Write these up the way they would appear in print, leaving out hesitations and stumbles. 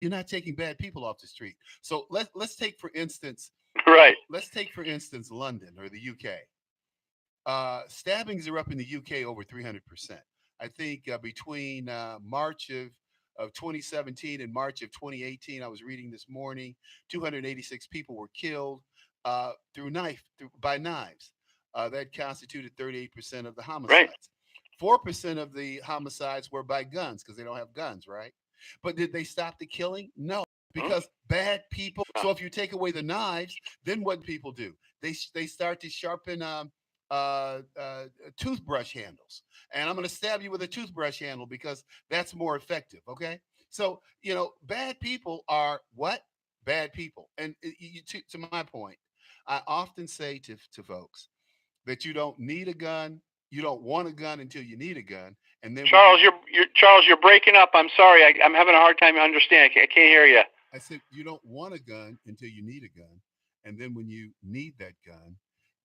You're not taking bad people off the street. So let's take for instance, Right. London or the UK. Stabbings are up in the UK over 300%. I think between March of 2017 and March of 2018, I was reading this morning, 286 people were killed by knives. That constituted 38% of the Right. homicides. 4% of the homicides were by guns because they don't have guns, right? But did they stop the killing? No, Hmm? because bad people. No. So if you take away the knives, then what people do? They start to sharpen uh, uh, toothbrush handles, and I'm going to stab you with a toothbrush handle because that's more effective. Okay, so bad people are what? Bad people, and to my point, I often say to folks that you don't need a gun, you don't want a gun until you need a gun, and then when you Charles, you're breaking up. I'm sorry. I'm having a hard time understanding. I can't hear you. I said you don't want a gun until you need a gun, and then when you need that gun,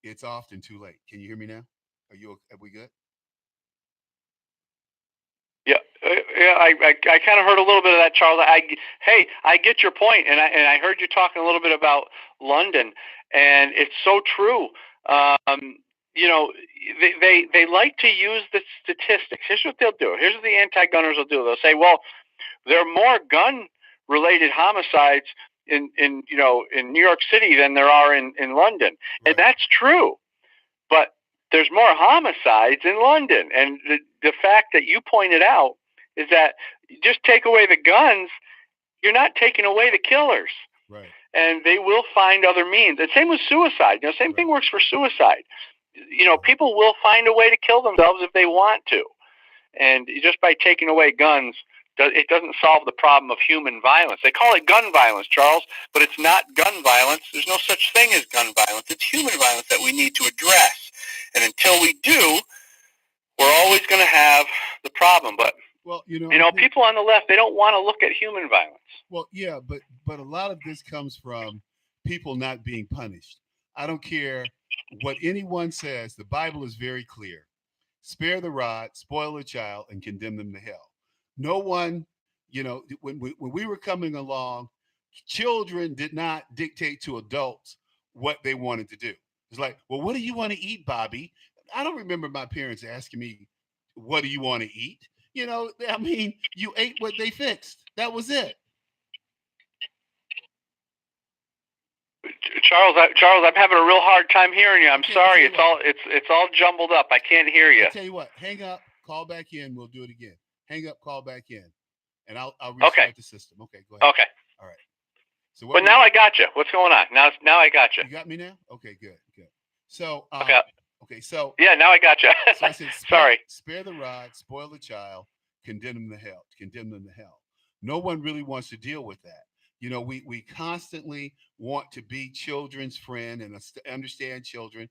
it's often too late. Can you hear me now? Are we good? Yeah, yeah. I kind of heard a little bit of that, Charles. Hey, I get your point, and I heard you talking a little bit about London, and it's so true. Um, you know, they like to use the statistics. Here's what they'll do. Here's what the anti-gunners will do. They'll say, well, there are more gun-related homicides in New York City than there are in London, and Right. that's true. But there's more homicides in London. And the fact that you pointed out is that you just take away the guns, you're not taking away the killers. Right. And they will find other means. And same with suicide. Same thing Right. works for suicide. Right. People will find a way to kill themselves if they want to. And just by taking away guns, it doesn't solve the problem of human violence. They call it gun violence, Charles, but it's not gun violence. There's no such thing as gun violence. It's human violence that we need to address. And until we do, we're always going to have the problem. But Well, I think. people on the left, they don't want to look at human violence. Well, yeah, but a lot of this comes from people not being punished. I don't care what anyone says. The Bible is very clear: spare the rod, spoil the child, and condemn them to hell. No one, when we were coming along, children did not dictate to adults what they wanted to do. It's like, well, what do you want to eat, Bobby? I don't remember my parents asking me, what do you want to eat? I mean, you ate what they fixed. That was it. Charles, I'm having a real hard time hearing you. I'm I tell sorry. you what. It's all jumbled up. I can't hear I you. tell you what. Hang up, call back in. We'll do it again. Hang up, call back in, and I'll Okay. restart the system. Okay, go ahead. Okay. All right. So what But now I got you. What's going on? Now I got you. you got me now? Okay, good, good. So Okay. okay, so Yeah, now I got you. so I said Sorry. spare the rod, spoil the child, condemn them to hell. No one really wants to deal with that. We constantly want to be children's friend and understand children.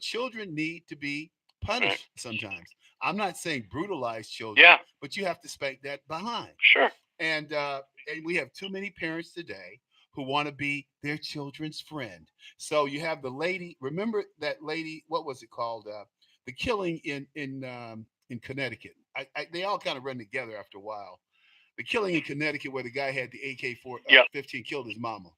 Children need to be Right. punished sometimes. I'm not saying brutalize children, Yeah. but you have to spank that behind. Sure. And we have too many parents today who want to be their children's friend. So you have the lady. Remember that lady? What was it called? The killing in Connecticut. They all kind of run together after a while. The killing in Connecticut, where the guy had the Yeah. AK-15, killed his mama.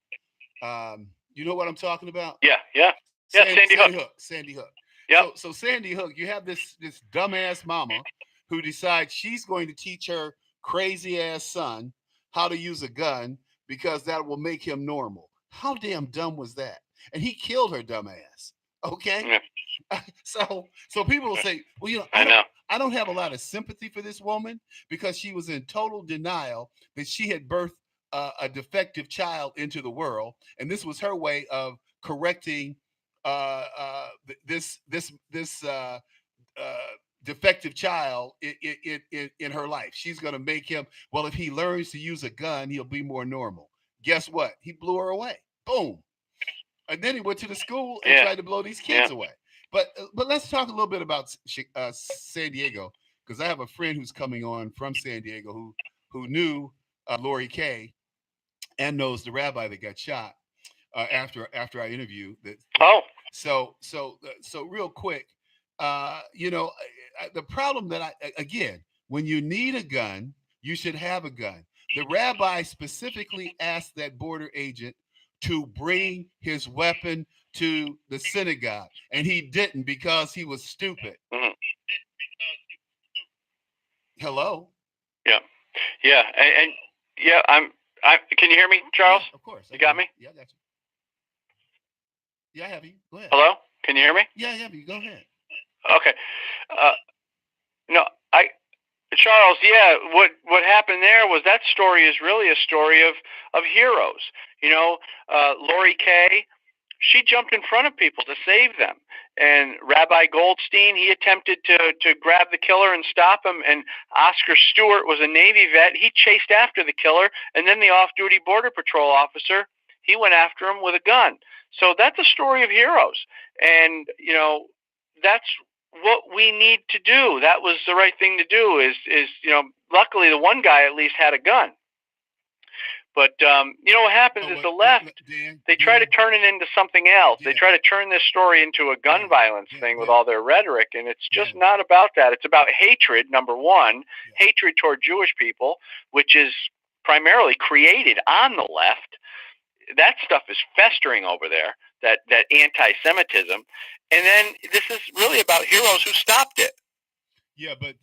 You know what I'm talking about? Yeah. Yeah. Yeah. Sandy Hook. Sandy Hook. Sandy Hook. Yep. So Sandy Hook, you have this dumbass mama who decides she's going to teach her crazy ass son how to use a gun because that will make him normal. How damn dumb was that? And he killed her dumb ass. Okay. Yeah. So people will say, well, I know. I don't have a lot of sympathy for this woman because she was in total denial that she had birthed a defective child into the world, and this was her way of correcting this uh, defective child in her life. She's going to make him, well, if he learns to use a gun, he'll be more normal. Guess what? He blew her away. Boom. And then he went to the school and Yeah. tried to blow these kids Yeah. away. But let's talk a little bit about San Diego, because I have a friend who's coming on from San Diego who knew Lori Kay and knows the rabbi that got shot after I interviewed that. Oh. So real quick, the problem that again, when you need a gun, you should have a gun. The rabbi specifically asked that border agent to bring his weapon to the synagogue, and he didn't because he was stupid. Mm-hmm. Hello? Yeah. Yeah. And yeah, can you hear me, Charles? Yeah, of course. You got me? Yeah, I got you. Yeah, I have you. Go ahead. Hello? Can you hear me? Yeah, I have you. Go ahead. Okay. Uh, no, Charles, yeah, what happened there was that story is really a story of heroes. You know, Lori Kay, she jumped in front of people to save them. And Rabbi Goldstein, he attempted to grab the killer and stop him. And Oscar Stewart was a Navy vet. He chased after the killer. And then the off-duty Border Patrol officer, he went after him with a gun. So that's a story of heroes. And, that's what we need to do. That was the right thing to do is luckily the one guy at least had a gun. But what happens is the left, they try to turn it into something else. They try to turn this story into a gun violence thing with all their rhetoric, and it's just not about that. It's about hatred, number one, hatred toward Jewish people, which is primarily created on the left. That stuff is festering over there, that anti-Semitism. And then this is really about heroes who stopped it. Yeah, but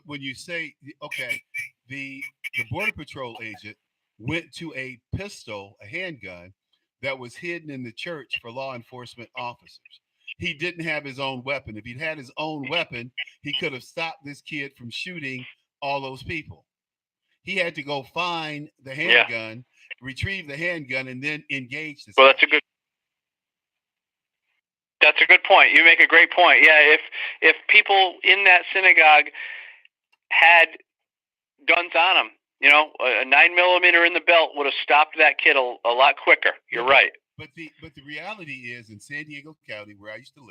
when you say, okay, the Border Patrol agent went to a pistol, a handgun, that was hidden in the church for law enforcement officers. He didn't have his own weapon. If he'd had his own weapon, he could have stopped this kid from shooting all those people. He had to go find the handgun, retrieve the handgun, and then engage this. Well, that's a good point. You make a great point. Yeah, if people in that synagogue had guns on them, a 9mm in the belt would have stopped that kid a lot quicker. You're right. But the reality is, in San Diego County, where I used to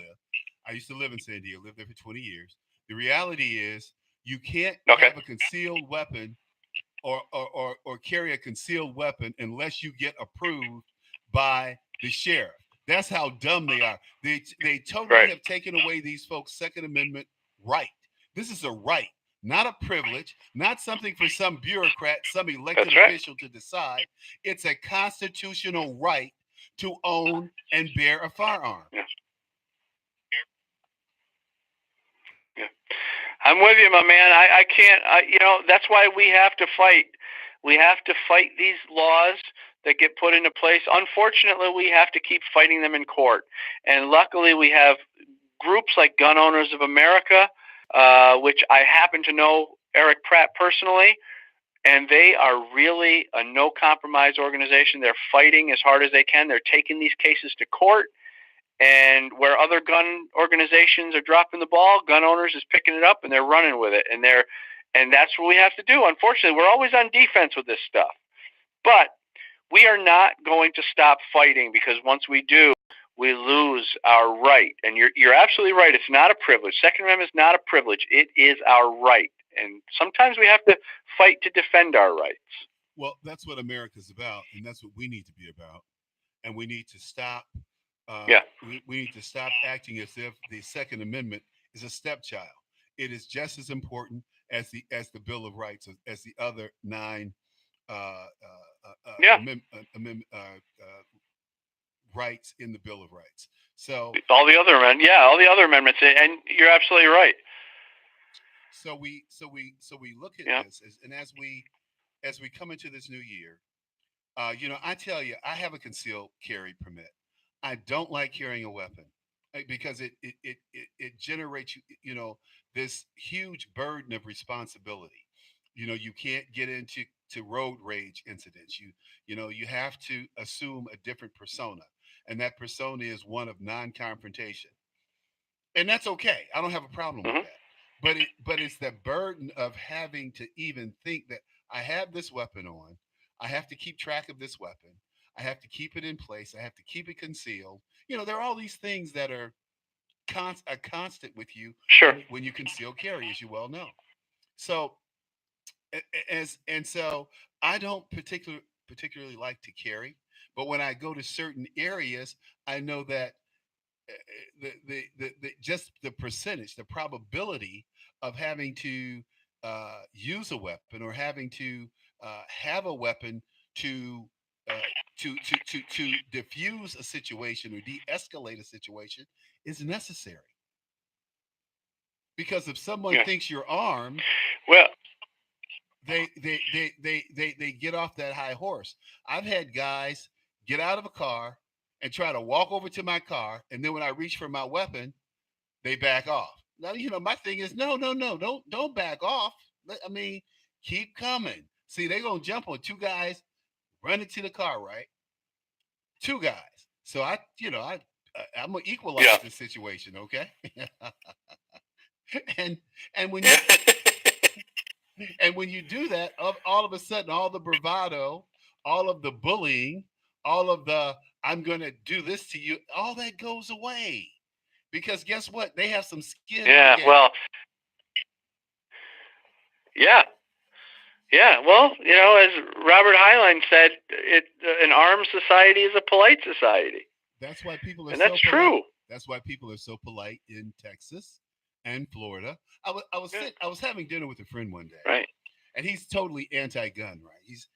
live in San Diego, lived there for 20 years. The reality is, you can't have a concealed weapon or carry a concealed weapon unless you get approved by the sheriff. That's how dumb they are. They totally have taken away these folks' Second Amendment right. This is a right, not a privilege, not something for some bureaucrat, some elected official to decide. It's a constitutional right to own and bear a firearm. Yeah. I'm with you, my man. I can't, that's why we have to fight. We have to fight these laws that get put into place. Unfortunately, we have to keep fighting them in court. And luckily, we have groups like Gun Owners of America, which I happen to know Eric Pratt personally, and they are really a no-compromise organization. They're fighting as hard as they can. They're taking these cases to court. And where other gun organizations are dropping the ball, Gun Owners is picking it up and they're running with it. And that's what we have to do. Unfortunately, we're always on defense with this stuff. But we are not going to stop fighting, because once we do, we lose our right. And you're absolutely right. It's not a privilege. Second Amendment is not a privilege. It is our right. And sometimes we have to fight to defend our rights. Well, that's what America's about, and that's what we need to be about. And we need to stop. We need to stop acting as if the Second Amendment is a stepchild. It is just as important as the Bill of Rights, as the other 9 rights in the Bill of Rights. So all the other amendments, and you're absolutely right. So we look at this, and as we come into this new year, I tell you, I have a concealed carry permit. I don't like carrying a weapon because it generates this huge burden of responsibility. You can't get into road rage incidents. You have to assume a different persona, and that persona is one of non-confrontation, and that's okay. I don't have a problem with that. But it's the burden of having to even think that I have this weapon on. I have to keep track of this weapon. I have to keep it in place. I have to keep it concealed. There are all these things that are a constant with you when you conceal carry, as you well know. So so I don't particularly like to carry, but when I go to certain areas, I know that just the percentage, the probability of having to use a weapon or having to have a weapon to uh, to diffuse a situation or de-escalate a situation is necessary. Because if someone Yeah. thinks you're armed, Well, they get off that high horse. I've had guys get out of a car and try to walk over to my car, and then when I reach for my weapon, they back off. Now, my thing is no, don't back off. I mean, keep coming. See, they're gonna jump on two guys running to the car, right? Two guys. So I'm gonna yeah. equalize the situation, okay? and and when you Yeah. and when you do that, all of a sudden, all the bravado, all of the bullying, all of the I'm gonna do this to you, all that goes away. Because guess what? They have some skin in the Yeah. game. Well, yeah. Yeah. Well, as Robert Heinlein said, an armed society is a polite society, That's why people are and so that's polite. true. That's why people are so polite in Texas and Florida. Yeah. I was having dinner with a friend one day, Right. and he's totally anti-gun, right? He's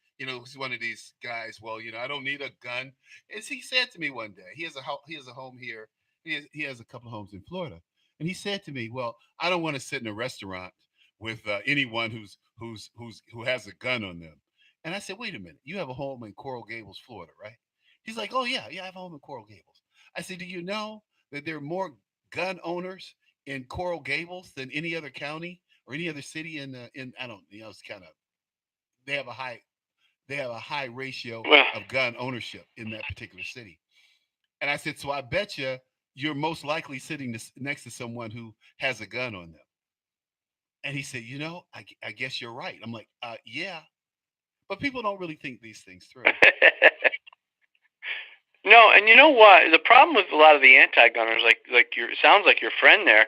one of these guys. Well, I don't need a gun. As he said to me one day, he has a home here. He has a couple of homes in Florida, and he said to me, "Well, I don't want to sit in a restaurant with anyone who has a gun on them." And I said, "Wait a minute, you have a home in Coral Gables, Florida, right?" He's like, "Oh yeah, I have a home in Coral Gables." I said, "Do you know that there are more gun owners in Coral Gables than any other county or any other city in I don't it's kind of they have a high they have a high ratio Well, of gun ownership in that particular city." And I said, "So I bet you're most likely sitting next to someone who has a gun on them." And he said, I guess you're right. I'm like, yeah, but people don't really think these things through. no, and you know what? The problem with a lot of the anti-gunners, like your sounds like your friend there,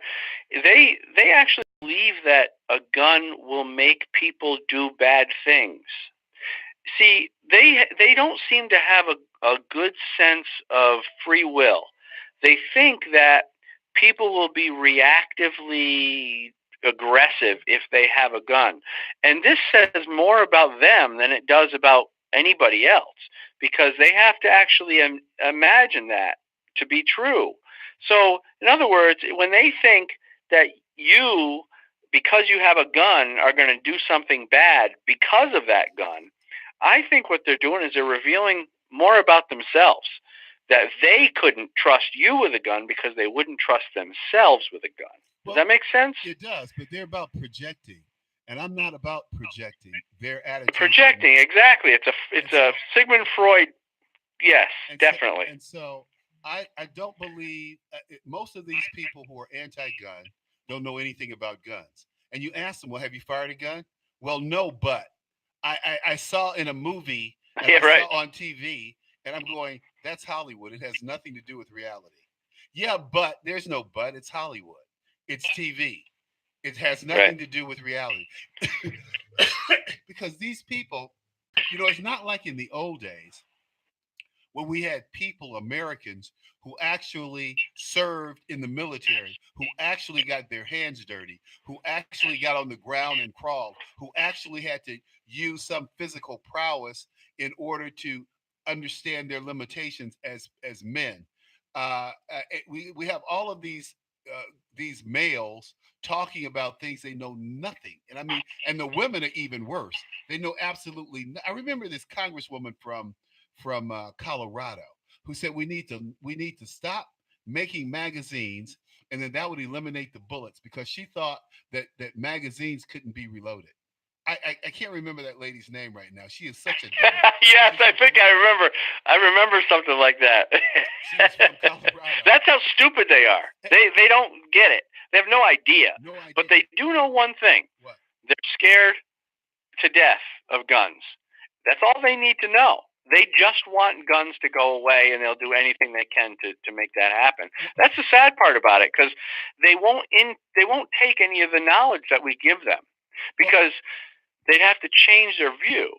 they actually believe that a gun will make people do bad things. See, they don't seem to have a good sense of free will. They think that people will be reactively aggressive if they have a gun. And this says more about them than it does about anybody else because they have to actually imagine that to be true. So, in other words, when they think that you, because you have a gun, are going to do something bad because of that gun, I think what they're doing is they're revealing more about themselves. That they couldn't trust you with a gun because they wouldn't trust themselves with a gun. Does Well, that make sense? it does, but they're about projecting, and I'm not about projecting their attitudes of me. Projecting, exactly. It's a And it's a so Sigmund Freud. Yes, and so definitely. and so I don't believe most of these people who are anti-gun don't know anything about guns. And you ask them, "Well, have you fired a gun?" "Well, no, but I saw in a movie and Yeah, I right. saw on TV," and I'm going, "That's Hollywood. It has nothing to do with reality." "Yeah, but there's no but. It's Hollywood. It's TV. It has Right. nothing to do with reality." Because these people, it's not like in the old days when we had people, Americans, who actually served in the military, who actually got their hands dirty, who actually got on the ground and crawled, who actually had to use some physical prowess in order to understand their limitations as men. We have all of these males talking about things they know nothing, and I mean, and the women are even worse. They know absolutely. I remember this congresswoman from Colorado who said we need to stop making magazines, and then that would eliminate the bullets because she thought that magazines couldn't be reloaded. I can't remember that lady's name right now. She is such a dummy. Yes, She's I a think I dummy. remember. I remember something like that. She was from Colorado. That's how stupid they are. They don't get it. They have no idea. No But idea they do know one thing. what. They're scared to death of guns. That's all they need to know. They just want guns to go away, and they'll do anything they can to make that happen. That's the sad part about it, because they won't take any of the knowledge that we give them, Well, because they'd have to change their view.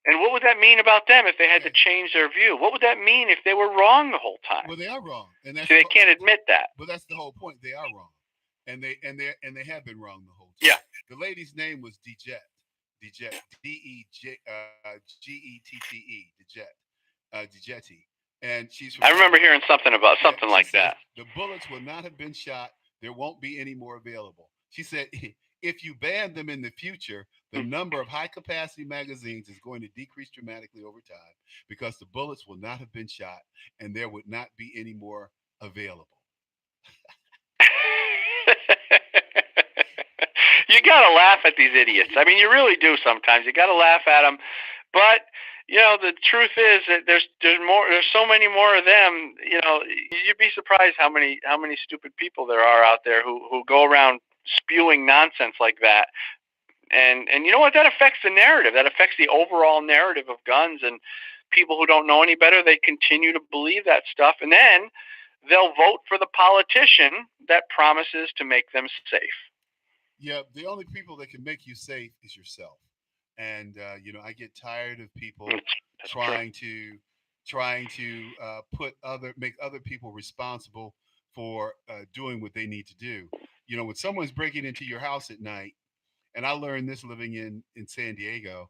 And what would that mean about them if they had to okay. change their view? What would that mean if they were wrong the whole time? Well, they are wrong, and See, they can't admit that. but that's the whole point. They are wrong, and they have been wrong the whole Yeah. time. The lady's name was Deject. Dejetti, and she's from I remember Colorado. hearing something about Yeah, something she like says that. the bullets will not have been shot. There won't be any more available. She said, if you ban them in the future, the number of high capacity magazines is going to decrease dramatically over time because the bullets will not have been shot and there would not be any more available. You gotta laugh at these idiots. I mean, you really do sometimes. You gotta laugh at them, but the truth is that there's more. There's so many more of them. You'd be surprised how many stupid people there are out there who go around spewing nonsense like that. And you know what? That affects the narrative. That affects the overall narrative of guns. And people who don't know any better, they continue to believe that stuff, and then they'll vote for the politician that promises to make them safe. Yeah, the only people that can make you safe is yourself. And I get tired of people That's true. trying to put other make other people responsible for doing what they need to do. When someone's breaking into your house at night, and I learned this living in San Diego.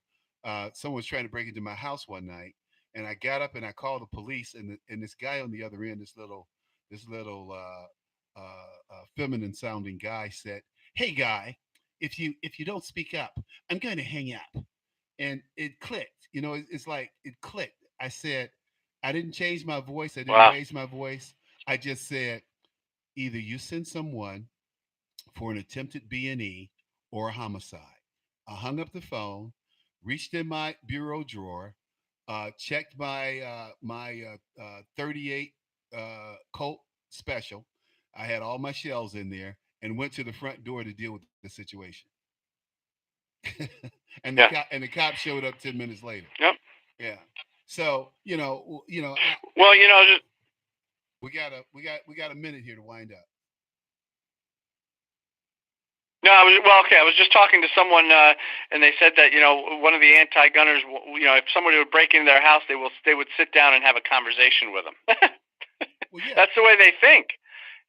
Someone was trying to break into my house one night, and I got up and I called the police, and this guy on the other end, this little feminine sounding guy said, "Hey, guy, if you don't speak up, I'm going to hang up." And it clicked. It's like it clicked. I said, I didn't change my voice. I didn't Wow. raise my voice. I just said, either you send someone for an attempted B&E or a homicide. I hung up the phone, reached in my bureau drawer, checked my 38 Colt Special. I had all my shells in there and went to the front door to deal with the situation. Yeah. And the cop showed up 10 minutes later. Yep. Yeah. So Well, just we got a minute here to wind up. no. I was just talking to someone, and they said that one of the anti-gunners, if somebody would break into their house, they would sit down and have a conversation with them. Well, yeah. That's the way they think.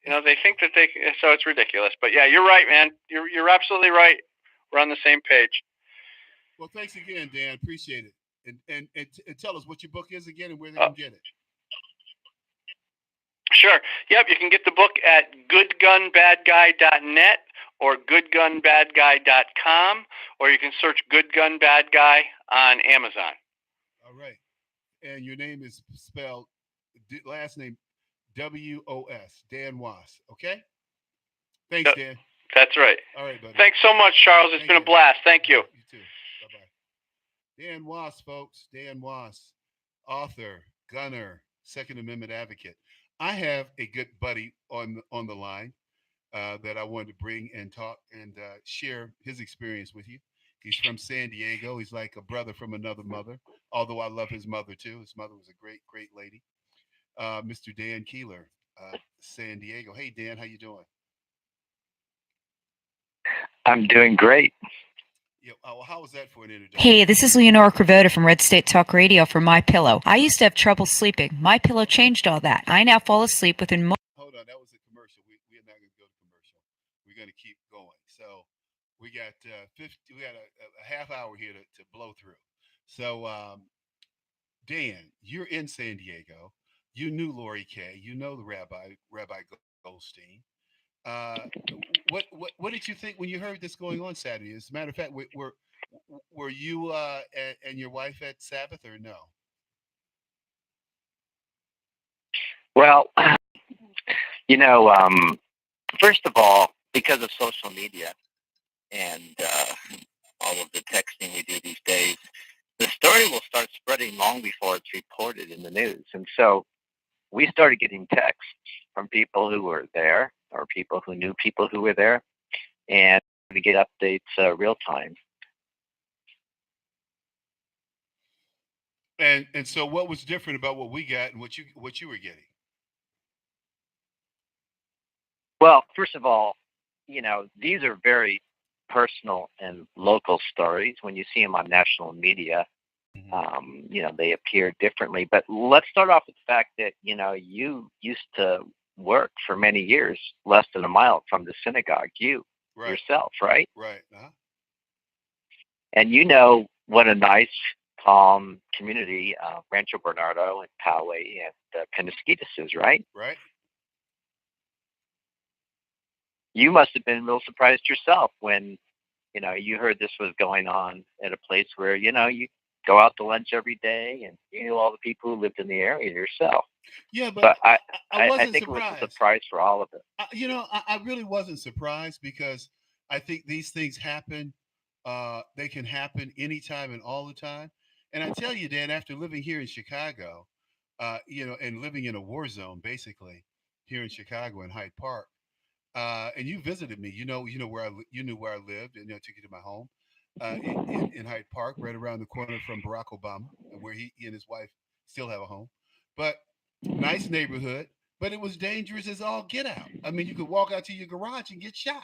They think that they. So it's ridiculous. But yeah, you're right, man. You're absolutely right. We're on the same page. Well, thanks again, Dan. Appreciate it. And tell us what your book is again and where they Uh, can get it. Sure. Yep. You can get the book at goodgunbadguy.net or goodgunbadguy.com, or you can search Good Gun Bad Guy on Amazon. All right. And your name is spelled last name WOS, Dan Was. Okay. Thanks, Yep. Dan. That's right. All right, buddy. Thanks so much, Charles. It's been a blast. Thank you. Right, you too. Bye bye. Dan Was, folks. Dan Was, author, gunner, Second Amendment advocate. I have a good buddy on the line that I wanted to bring and talk and share his experience with you. He's from San Diego. He's like a brother from another mother, although I love his mother too. His mother was a great, great lady. Mr. Dan Keeler, San Diego. Hey, Dan, how you doing? I'm doing great. Yeah, well, how was that for an introduction? Hey, this is Leonora Cravota from Red State Talk Radio for My Pillow. I used to have trouble sleeping. My Pillow changed all that. I now fall asleep within Hold on, that was a commercial. We are not going to go to commercial. We're going to keep going. So we got 50. We got a half hour here to blow through. So Dan, you're in San Diego. You knew Lori Kay. You know the Rabbi Goldstein. Uh, what did you think when you heard this going on Saturday? As a matter of fact, were you and your wife at Sabbath or no? Well, first of all, because of social media and all of the texting we do these days, the story will start spreading long before it's reported in the news. And so we started getting texts from people who were there or people who knew people who were there, and to get updates real time. And so, what was different about what we got and what you were getting? Well, first of all, these are very personal and local stories. When you see them on national media, they appear differently. But let's start off with the fact that, you used to work for many years less than a mile from the synagogue, Right. yourself, right? Right. Uh-huh. And you know what a nice, calm community Rancho Bernardo and Poway and Penasquitos is, right? Right. You must have been real surprised yourself when you heard this was going on at a place where you go out to lunch every day, and you knew all the people who lived in the area yourself. Yeah, but But I I wasn't think it was a surprised. surprise for all of us. I really wasn't surprised because I think these things happen. They can happen anytime and all the time. And I tell you, Dan, after living here in Chicago, and living in a war zone, basically here in Chicago in Hyde Park, and you visited me. You knew where I lived, and I took you to my home in Hyde Park, right around the corner from Barack Obama, where he and his wife still have a home. But nice neighborhood, but it was dangerous as all get out. I mean, you could walk out to your garage and get shot.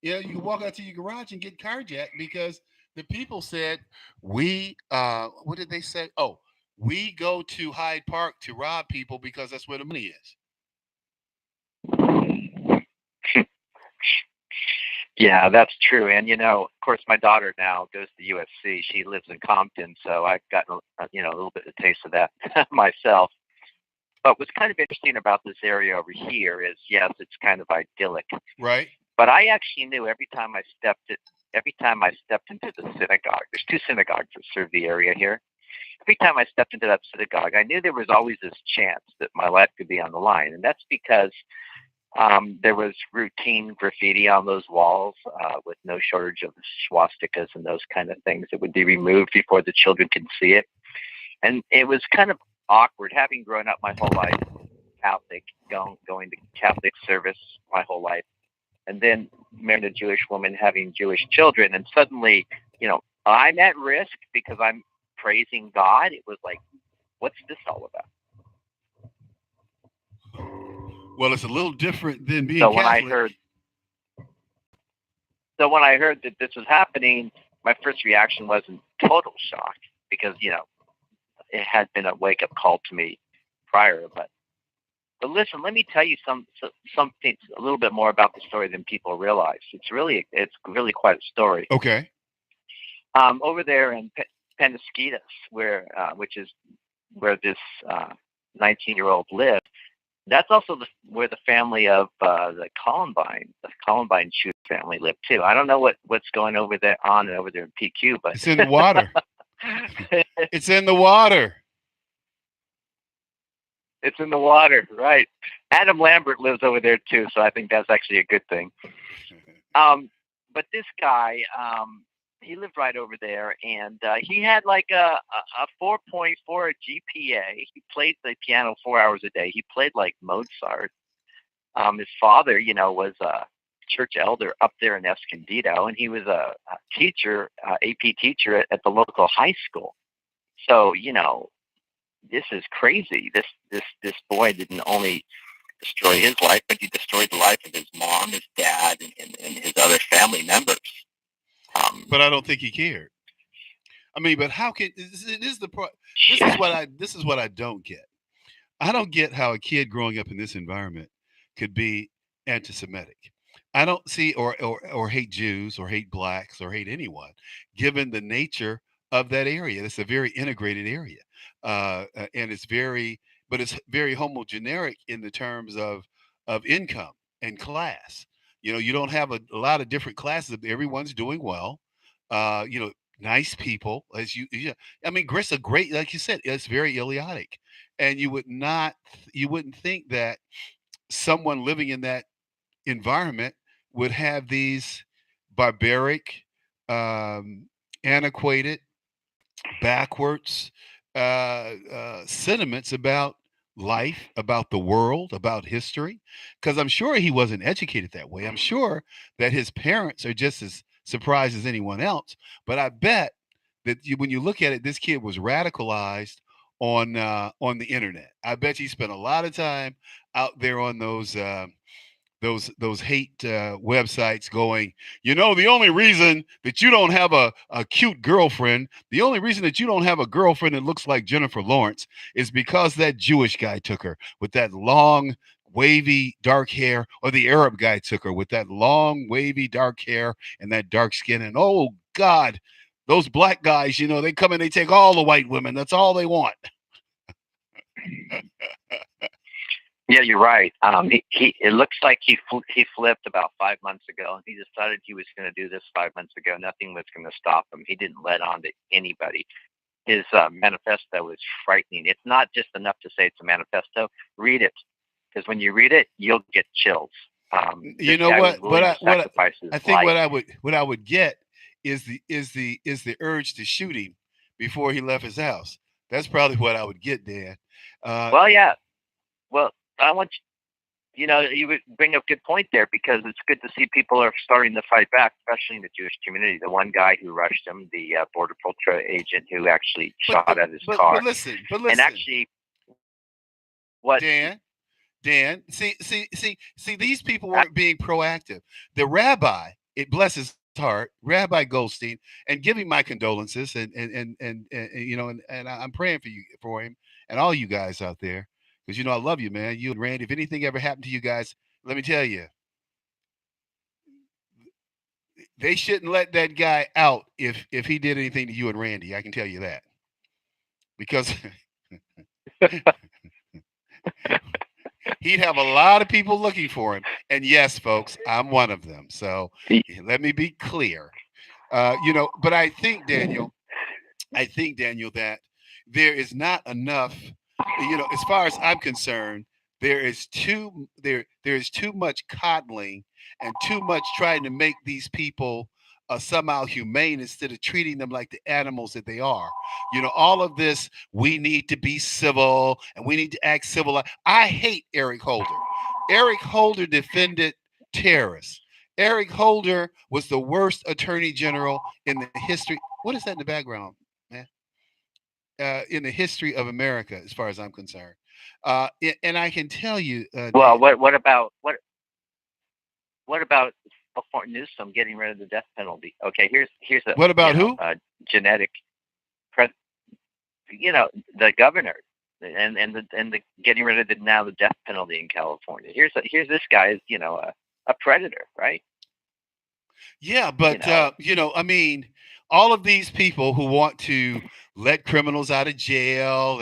You could walk out to your garage and get carjacked because the people said what did they say? Oh, we go to Hyde Park to rob people because that's where the money is. Yeah, that's true. And of course, my daughter now goes to USC. She lives in Compton, so I've gotten a little bit of a taste of that myself. But what's kind of interesting about this area over here is, yes, it's kind of idyllic. Right. But I actually knew every time I stepped into the synagogue. There's two synagogues that serve the area here. Every time I stepped into that synagogue, I knew there was always this chance that my life could be on the line, and that's because there was routine graffiti on those walls with no shortage of swastikas and those kind of things that would be removed before the children could see it. And it was kind of awkward, having grown up my whole life Catholic, going to Catholic service my whole life, and then marrying a Jewish woman, having Jewish children, and suddenly, I'm at risk because I'm praising God. It was like, what's this all about? Well, it's a little different than being So Catholic. when I heard that this was happening, my first reaction wasn't total shock because it had been a wake up call to me prior. But listen, let me tell you something a little bit more about the story than people realize. It's really quite a story. Okay. Over there in Penasquitos, which is where this 19-year-old lived. That's also where the family of the Columbine shoot family lived too. I don't know what's going over there in PQ, but it's in the water. It's in the water. It's in the water, right? Adam Lambert lives over there too, so I think that's actually a good thing. But this guy, he lived right over there, and he had like a 4.4 GPA. He played the piano 4 hours a day. He played like Mozart. His father, was a church elder up there in Escondido, and he was a teacher, AP teacher at the local high school. So, this is crazy. This boy didn't only destroy his life, but he destroyed the life of his mom, his dad, and his other family members. But I don't think he cared. I mean, but how can this is what I don't get. I don't get how a kid growing up in this environment could be anti-Semitic. I don't see or hate Jews or hate blacks or hate anyone, given the nature of that area. It's a very integrated area, and it's very homogeneric in the terms of income and class. You don't have a lot of different classes. Everyone's doing well. Nice people as I mean, Grit's a great, like you said, it's very idiotic, and you wouldn't think that someone living in that environment would have these barbaric, antiquated, backwards sentiments about life, about the world, about history. Because I'm sure he wasn't educated that way. I'm sure that his parents are just as surprised as anyone else. But I bet that when you look at it, this kid was radicalized on the internet. I bet he spent a lot of time out there on those hate websites going, the only reason that you don't have a cute girlfriend, the only reason that you don't have a girlfriend that looks like Jennifer Lawrence is because that Jewish guy took her with that long, wavy, dark hair, or the Arab guy took her with that long, wavy, dark hair and that dark skin. And oh, God, Those black guys, you know, they come and they take all the white women. That's all they want. Yeah, you're right. He it looks like he flipped about 5 months ago, and he decided he was going to do this 5 months ago. Nothing was going to stop him. He didn't let on to anybody. His manifesto is frightening. It's not just enough to say it's a manifesto. Read it, because when you read it, you'll get chills. You know what? I think life. what I would get is the urge to shoot him before he left his house. That's probably what I would get, Dan. Well, yeah. Well, I want you would bring up a good point there, because it's good to see people are starting to fight back, especially in the Jewish community. The one guy who rushed him, the Border Patrol agent who actually shot at his car. But listen. And actually, what? Dan, see, these people weren't being proactive. The rabbi, it bless his heart, Rabbi Goldstein, and give him my condolences, and you know, and I'm praying for him, and all you guys out there, because you know I love you, man. You and Randy. If anything ever happened to you guys, let me tell you, they shouldn't let that guy out if he did anything to you and Randy. I can tell you that, because he'd have a lot of people looking for him. And yes, folks, I'm one of them. So let me be clear. You know, but I think, Daniel, that there is not enough, you know, as far as I'm concerned, there is too much coddling and too much trying to make these people somehow humane instead of treating them like the animals that they are. You know, all of this, we need to be civil and we need to act civil. I hate Eric Holder. Eric Holder defended terrorists. Eric Holder was the worst attorney general in the history. What is that in the background, man? In the history of America, as far as I'm concerned. And I can tell you. Well, what about Newsom getting rid of the death penalty? Okay, here's a what about who? Genetic, the governor, and the getting rid of the death penalty in California. Here's this guy is a predator, right? Yeah, but I mean, all of these people who want to let criminals out of jail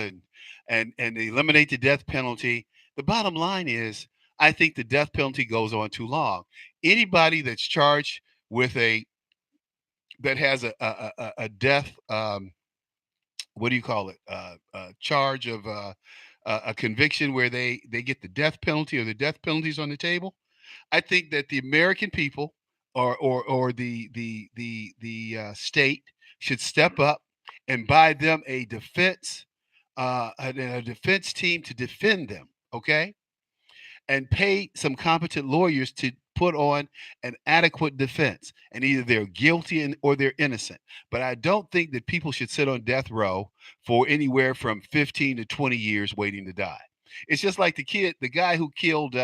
and eliminate the death penalty. The bottom line is, I think the death penalty goes on too long. Anybody that's charged with that has a death, what do you call it? Charge of a conviction where they get the death penalty or the death penalties on the table. I think that the American people or the state should step up and buy them a defense team to defend them, okay? And pay some competent lawyers to put on an adequate defense. And either they're guilty or they're innocent. But I don't think that people should sit on death row for anywhere from 15 to 20 years waiting to die. It's just like the guy who killed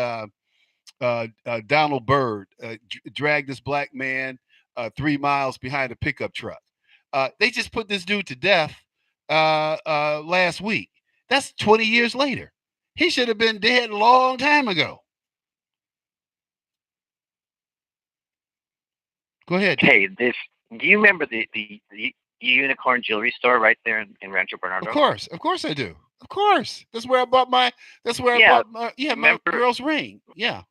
Donald Byrd, dragged this black man 3 miles behind a pickup truck. They just put this dude to death last week. That's 20 years later. He should have been dead a long time ago. Go ahead. Hey, do you remember the unicorn jewelry store right there in Rancho Bernardo? Of course I do. Of course, that's where I bought my my girl's ring. Yeah.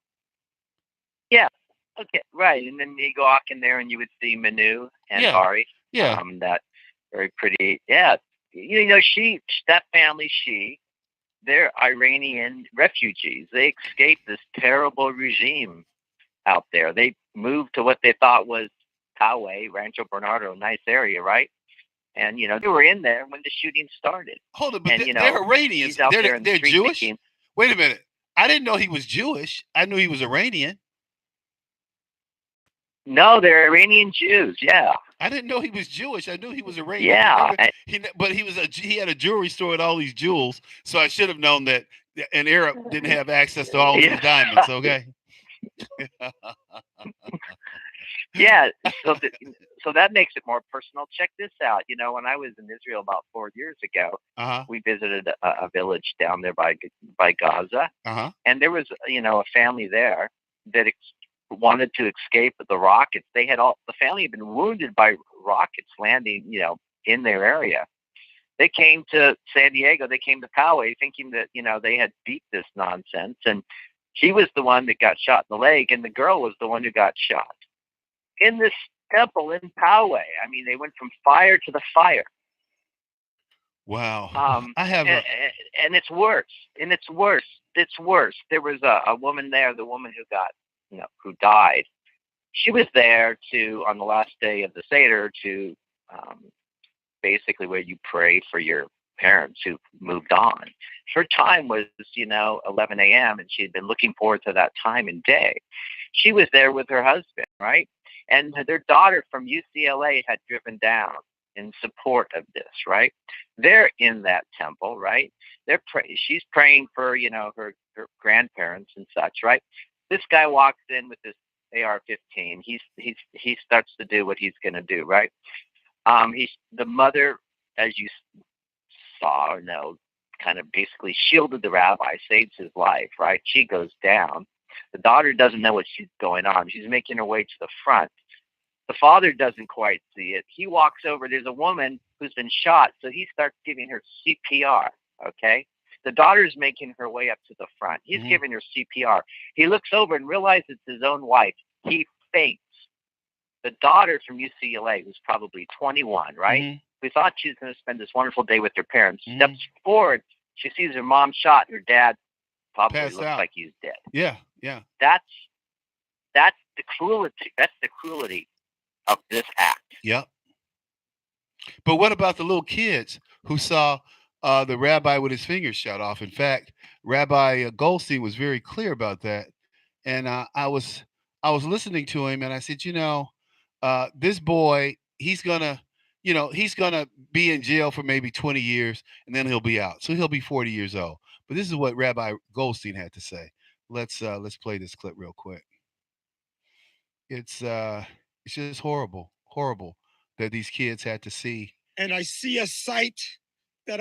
Yeah. Okay. Right, and then you walk in there and you would see Manu and Ari. Yeah. That very pretty. Yeah. That family. They're Iranian refugees. They escaped this terrible regime out there. They moved to what they thought was Poway, Rancho Bernardo, nice area, right? And they were in there when the shooting started. Hold on, but they're Iranians. They're Jewish. Thinking, wait a minute. I didn't know he was Jewish. I knew he was Iranian. No, they're Iranian Jews. Yeah. I didn't know he was Jewish. I knew he was Iranian. Yeah. But he had a jewelry store with all these jewels, so I should have known that an Arab didn't have access to all these diamonds. Okay. Yeah. So that makes it more personal. Check this out. When I was in Israel about 4 years ago, we visited a village down there by Gaza, and there was a family there that wanted to escape the rockets. The family had been wounded by rockets landing, in their area. They came to San Diego. They came to Poway thinking that, they had beat this nonsense. And he was the one that got shot in the leg, and the girl was the one who got shot in this temple in Poway. I mean, they went from fire to the fire. Wow. And it's worse. And it's worse. It's worse. There was a woman there, the woman who got, who died. She was there on the last day of the Seder to basically where you pray for your parents who moved on. Her time was, 11 a.m. and she had been looking forward to that time and day. She was there with her husband, right? And their daughter from UCLA had driven down in support of this, right? They're in that temple, right? She's praying for, her grandparents and such, right? This guy walks in with this AR-15. He starts to do what he's going to do, right? The mother, as you saw or know, kind of basically shielded the rabbi, saves his life, right? She goes down. The daughter doesn't know what's going on. She's making her way to the front. The father doesn't quite see it. He walks over. There's a woman who's been shot, so he starts giving her CPR, okay? The daughter's making her way up to the front. He's giving her CPR. He looks over and realizes it's his own wife. He faints. The daughter from UCLA, who's probably 21, right? We thought she was going to spend this wonderful day with her parents. Steps forward. She sees her mom shot. Her dad probably looks like he's dead. Yeah. That's the cruelty. That's the cruelty of this act. Yep. But what about the little kids who saw the rabbi with his fingers shot off? In fact, Rabbi Goldstein was very clear about that. And I was listening to him, and I said, this boy, he's gonna be in jail for maybe 20 years, and then he'll be out. So he'll be 40 years old. But this is what Rabbi Goldstein had to say. Let's play this clip real quick. It's just horrible that these kids had to see. And I see a sight that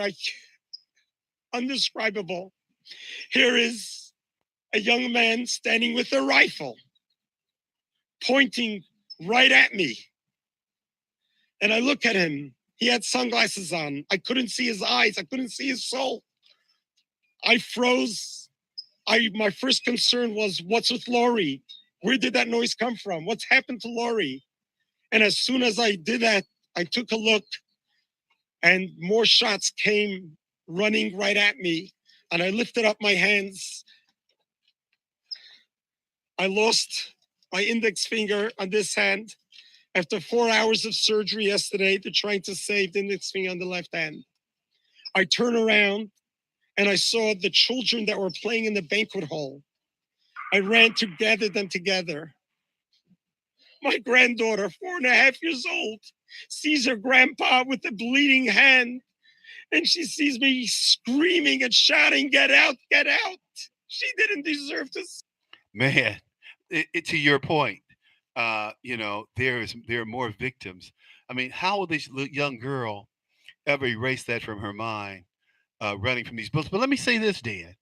undescribable. Here is a young man standing with a rifle, pointing right at me. And I look at him. He had sunglasses on. I couldn't see his eyes. I couldn't see his soul. I froze. My first concern was, what's with Lori? Where did that noise come from? What's happened to Lori? And as soon as I did that, I took a look, and more shots came running right at me. And I lifted up my hands. I lost my index finger on this hand after 4 hours of surgery yesterday. They're trying to save the index finger on the left hand. I turn around and I saw the children that were playing in the banquet hall. I ran to gather them together. My granddaughter, 4.5 years old, sees her grandpa with a bleeding hand, and she sees me screaming and shouting, "Get out, get out." She didn't deserve this. Man, to your point, there are more victims. I mean, how will this young girl ever erase that from her mind, running from these bullets? But let me say this, Dan.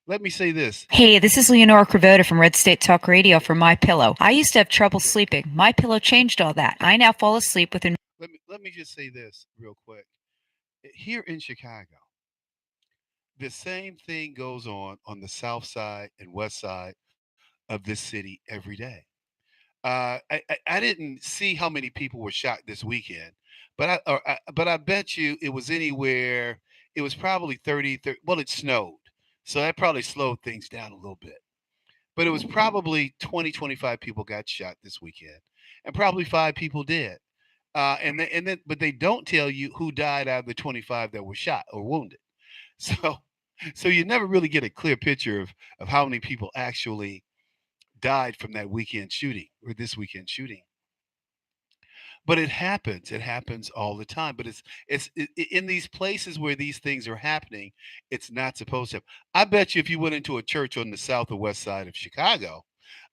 Let me say this. Hey, this is Leonora Cravota from Red State Talk Radio for My Pillow. I used to have trouble sleeping. My Pillow changed all that. I now fall asleep within. Let me just say this real quick. Here in Chicago, the same thing goes on the south side and west side of this city every day. I didn't see how many people were shot this weekend, but I bet you it was anywhere. It was probably 30. Well, it snowed, so that probably slowed things down a little bit. But it was probably 20, 25 people got shot this weekend, and probably 5 people did. But they don't tell you who died out of the 25 that were shot or wounded. So, so you never really get a clear picture of how many people actually died from that weekend shooting or this weekend shooting. But it happens. It happens all the time. But in these places where these things are happening, it's not supposed to. I bet you if you went into a church on the south or west side of Chicago,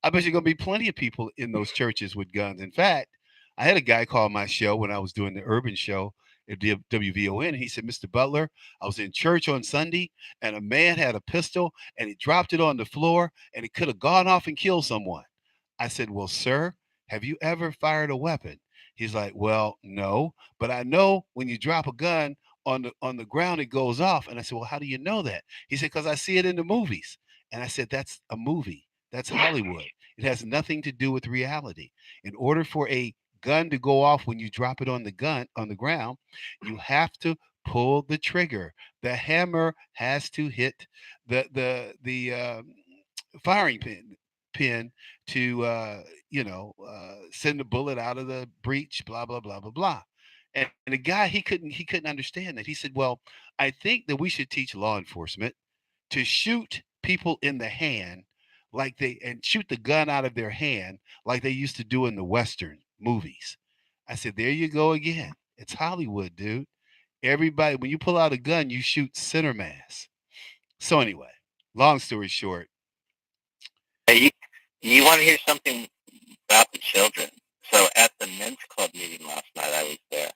I bet you're going to be plenty of people in those churches with guns. In fact, I had a guy call my show when I was doing the urban show at WVON. And he said, "Mr. Butler, I was in church on Sunday and a man had a pistol and he dropped it on the floor and it could have gone off and killed someone." I said, "Well, sir, have you ever fired a weapon?" He's like, well, no, but I know when you drop a gun on the ground, it goes off. And I said, well, how do you know that? He said, because I see it in the movies. And I said, that's a movie. That's Hollywood. It has nothing to do with reality. In order for a gun to go off when you drop it on the ground, you have to pull the trigger. The hammer has to hit the firing pin to send the bullet out of the breech. Blah blah blah blah blah. And the guy he couldn't understand that. He said, "Well, I think that we should teach law enforcement to shoot people in the hand like they and shoot the gun out of their hand like they used to do in the Western movies." I said, "There you go again. It's Hollywood, dude. Everybody, when you pull out a gun, you shoot center mass." So anyway, long story short, Hey, you want to hear something about the children? So at the men's club meeting last night, I was there,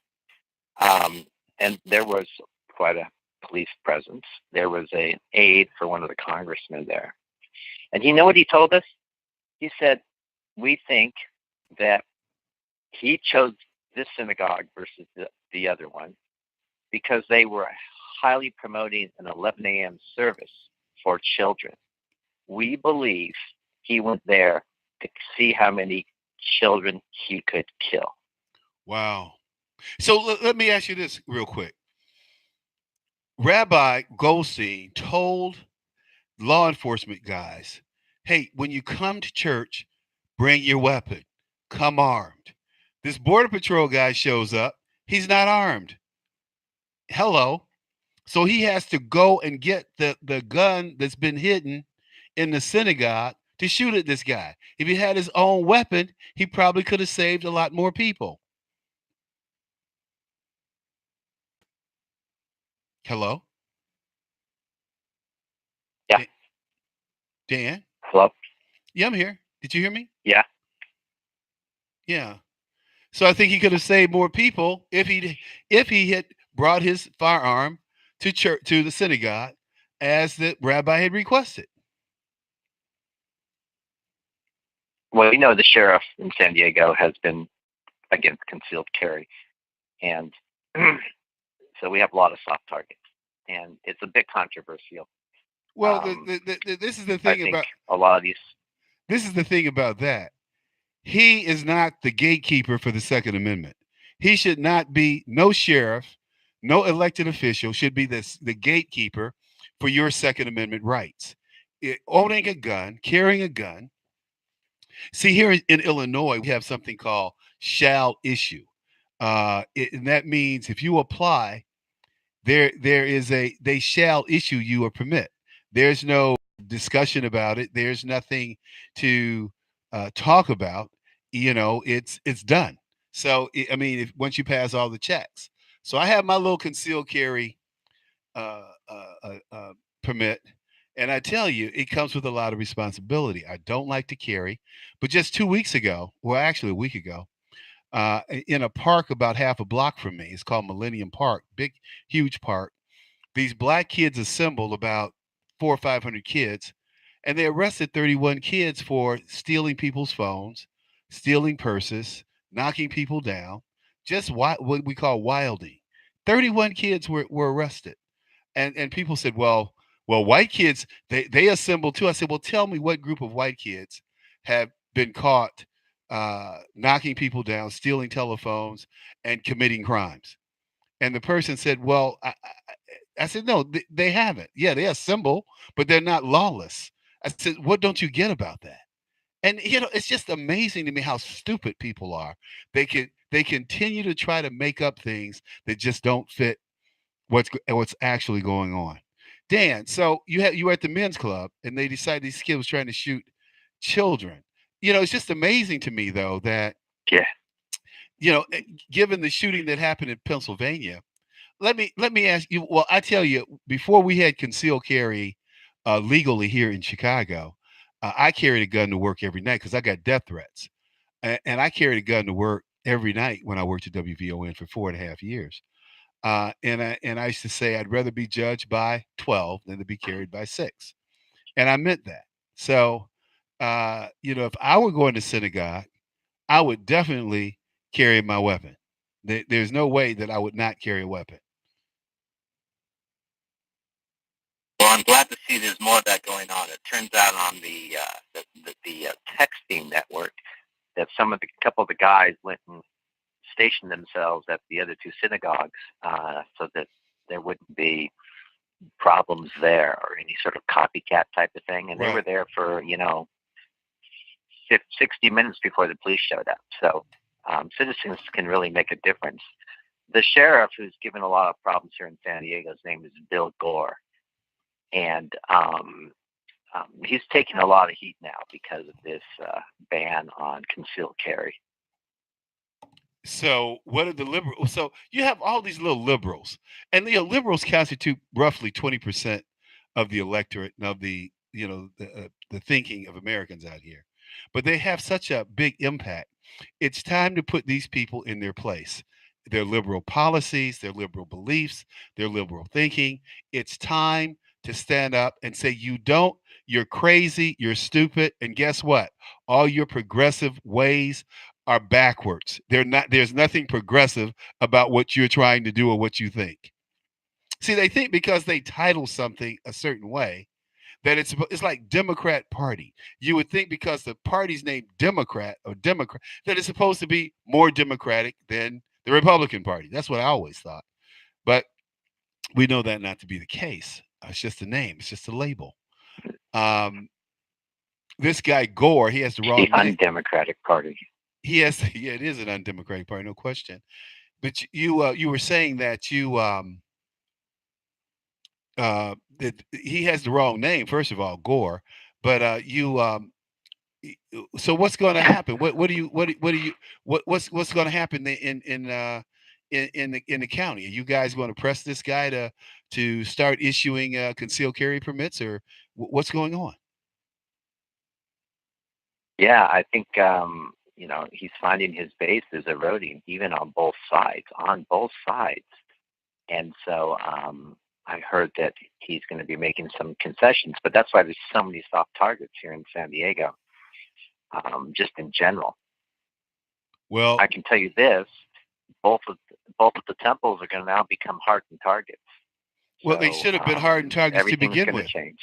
and there was quite a police presence. There was an aide for one of the congressmen there, and you know what he told us? He said, "We think that he chose this synagogue versus the other one because they were highly promoting an 11 a.m. service for children. We believe he went there to see how many children he could kill." wow. So let me ask you this real quick. Rabbi Goldstein told law enforcement guys, hey, when you come to church, bring your weapon, come armed. This Border Patrol guy shows up, he's not armed. Hello. So he has to go and get the gun that's been hidden in the synagogue to shoot at this guy. If he had his own weapon, he probably could have saved a lot more people. Hello? Yeah. Dan? Hello? Yeah, I'm here. Did you hear me? Yeah. Yeah. So I think he could have saved more people if he had brought his firearm to church to the synagogue as the rabbi had requested. Well, you know, the sheriff in San Diego has been against concealed carry, and so we have a lot of soft targets, and it's a bit controversial. Well, this is the I thing think about a lot of these. this is the thing about that. He is not the gatekeeper for the Second Amendment. He should not be no sheriff, no elected official should be the gatekeeper for your Second Amendment rights. Owning a gun, carrying a gun. See, here in Illinois, we have something called shall issue. And that means if you apply, there is they shall issue you a permit. There's no discussion about it. There's nothing to talk about. It's done. So I mean, if once you pass all the checks. So I have my little concealed carry uh, permit, and I tell you, it comes with a lot of responsibility. I don't like to carry, but just 2 weeks ago, well, actually a week ago, in a park about half a block from me. It's called Millennium Park, big, huge park. These black kids assembled, about 400 or 500 kids, and they arrested 31 kids for stealing people's phones, stealing purses, knocking people down, just what we call wilding. 31 kids were arrested. And people said, well, white kids, they assembled too. I said, well, tell me what group of white kids have been caught knocking people down, stealing telephones, and committing crimes. And the person said, well, I said, no, they haven't. Yeah, they assemble, but they're not lawless. I said, what don't you get about that? And it's just amazing to me how stupid people are. They continue to try to make up things that just don't fit what's actually going on. Dan, so you were at the men's club and they decided these kids was trying to shoot children. It's just amazing to me though that Yeah. Given the shooting that happened in Pennsylvania, let me ask you. Well, I tell you, before we had concealed carry legally here in Chicago, I carried a gun to work every night because I got death threats, and I carried a gun to work every night when I worked at WVON for 4.5 years. And I used to say I'd rather be judged by 12 than to be carried by 6, and I meant that. So, if I were going to synagogue, I would definitely carry my weapon. There's no way that I would not carry a weapon. Well, I'm glad to see there's more of that going on. It turns out on the texting network that couple of the guys went and stationed themselves at the other two synagogues so that there wouldn't be problems there or any sort of copycat type of thing. And they were there for 60 minutes before the police showed up. So citizens can really make a difference. The sheriff who's given a lot of problems here in San Diego, his name is Bill Gore. And he's taking a lot of heat now because of this ban on concealed carry. So what are the liberals? So you have all these little liberals, and the liberals constitute roughly 20% of the electorate and of the the thinking of Americans out here. But they have such a big impact. It's time to put these people in their place. Their liberal policies, their liberal beliefs, their liberal thinking. It's time to stand up and say, you don't, you're crazy, you're stupid, and guess what? All your progressive ways are backwards. They're not. There's nothing progressive about what you're trying to do or what you think. See, they think because they title something a certain way that it's like Democrat Party. You would think because the party's named Democrat or Democrat that it's supposed to be more democratic than the Republican Party. That's what I always thought. But we know that not to be the case. It's just a name. It's just a label. This guy Gore, he has the wrong The name. undemocratic party. He has. Yeah, it is an undemocratic party, no question. But you were saying that that he has the wrong name. First of all, Gore. But so what's going to happen? What's going to happen in the county? Are you guys going to press this guy to start issuing concealed carry permits, or what's going on? Yeah, I think he's finding his base is eroding even on both sides. And so I heard that he's going to be making some concessions, but that's why there's so many soft targets here in San Diego, just in general. Well, I can tell you this: both of the temples are going to now become hardened targets. Well, they should have been hardened targets to begin with. Change.